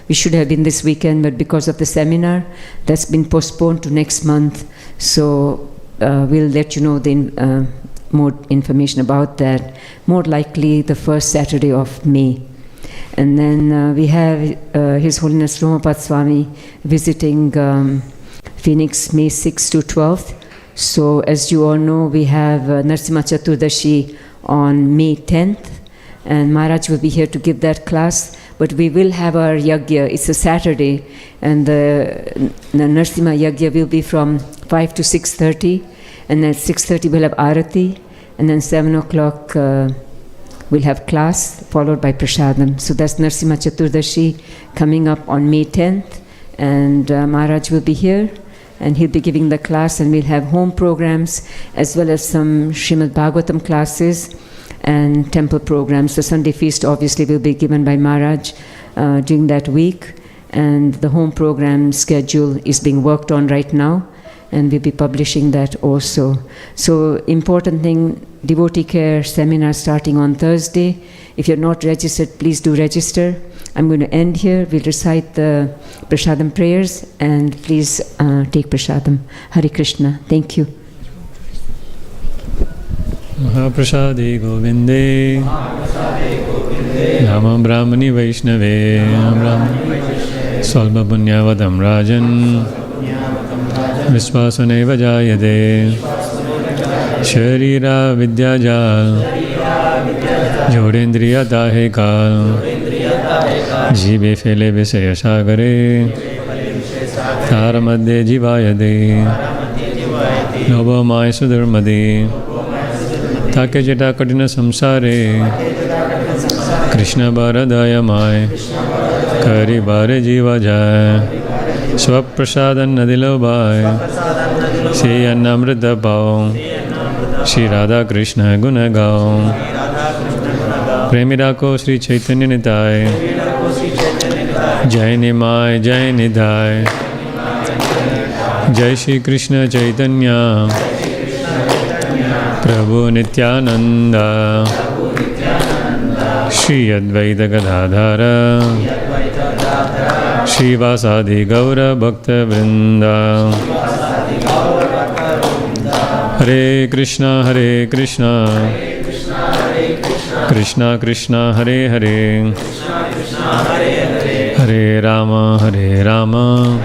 we should have been this weekend, but because of the seminar, that's been postponed to next month. So we'll let you know the more information about that, more likely the first Saturday of May. And then we have His Holiness Romapad Swami visiting Phoenix May 6th to 12th. So as you all know, we have Narsimha Chaturdashi on May 10th, and Maharaj will be here to give that class. But we will have our yagya. It's a Saturday, and the Narsimha yagya will be from 5 to 6:30, and at 6:30 we'll have arati, and then 7 o'clock we'll have class, followed by prasadam. So that's Narsimha Chaturdashi coming up on May 10th, and Maharaj will be here, and he'll be giving the class, and we'll have home programs as well as some Srimad Bhagavatam classes and temple programs. The Sunday feast obviously will be given by Maharaj during that week, and the home program schedule is being worked on right now, and we'll be publishing that also. So important thing, devotee care seminar starting on Thursday. If you're not registered, please do register. I'm going to end here. We'll recite the prasadam prayers, and please take prasadam. Hare Krishna. Thank you. Mahaprasade Govinde Nama Brahmani Vaishnave Svalpa Punyavadam Rajan Viswasaneva Jayade Sharira Vidyajal Jodendriya Dahekal Jive Fele Visaya Sagare Taramadde Jivayade Lobo Mai Sudharmade Take Jeta Katina Samsare Krishna Baradaya Mai Kari Bare Jiva Jai Swaprasadan Nadilo Bhai Shri Annamrita Bhau Shri Radha Krishna Guna Gau Premirako Shri Chaitanya Nitai Jai Nimai Jai Nidhai Jai Shri Krishna Chaitanya Prbhu Nityananda Shri Advaita Gadadhara Shri Vasadi Gaura Bhakta Vrinda Hare Krishna Hare Krishna Krishna Krishna Hare Hare Hare Rama Hare Rama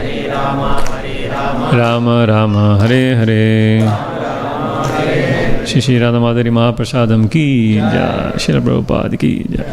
Rama Rama Hare Hare Shri Shri Radha Madhuri Mahaprasadam ki jai, Srila Prabhupada ki jai.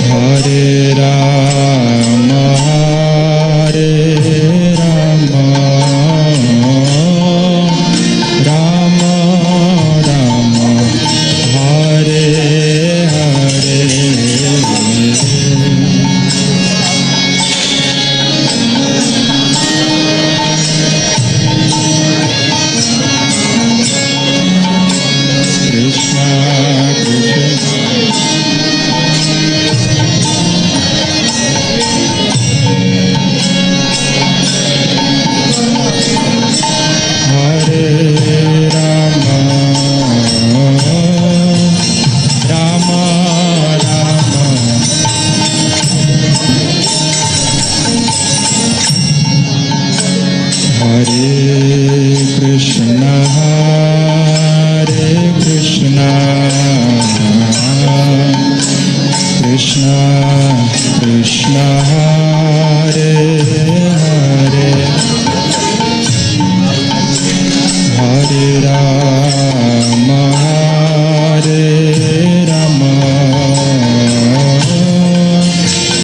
Hare Rama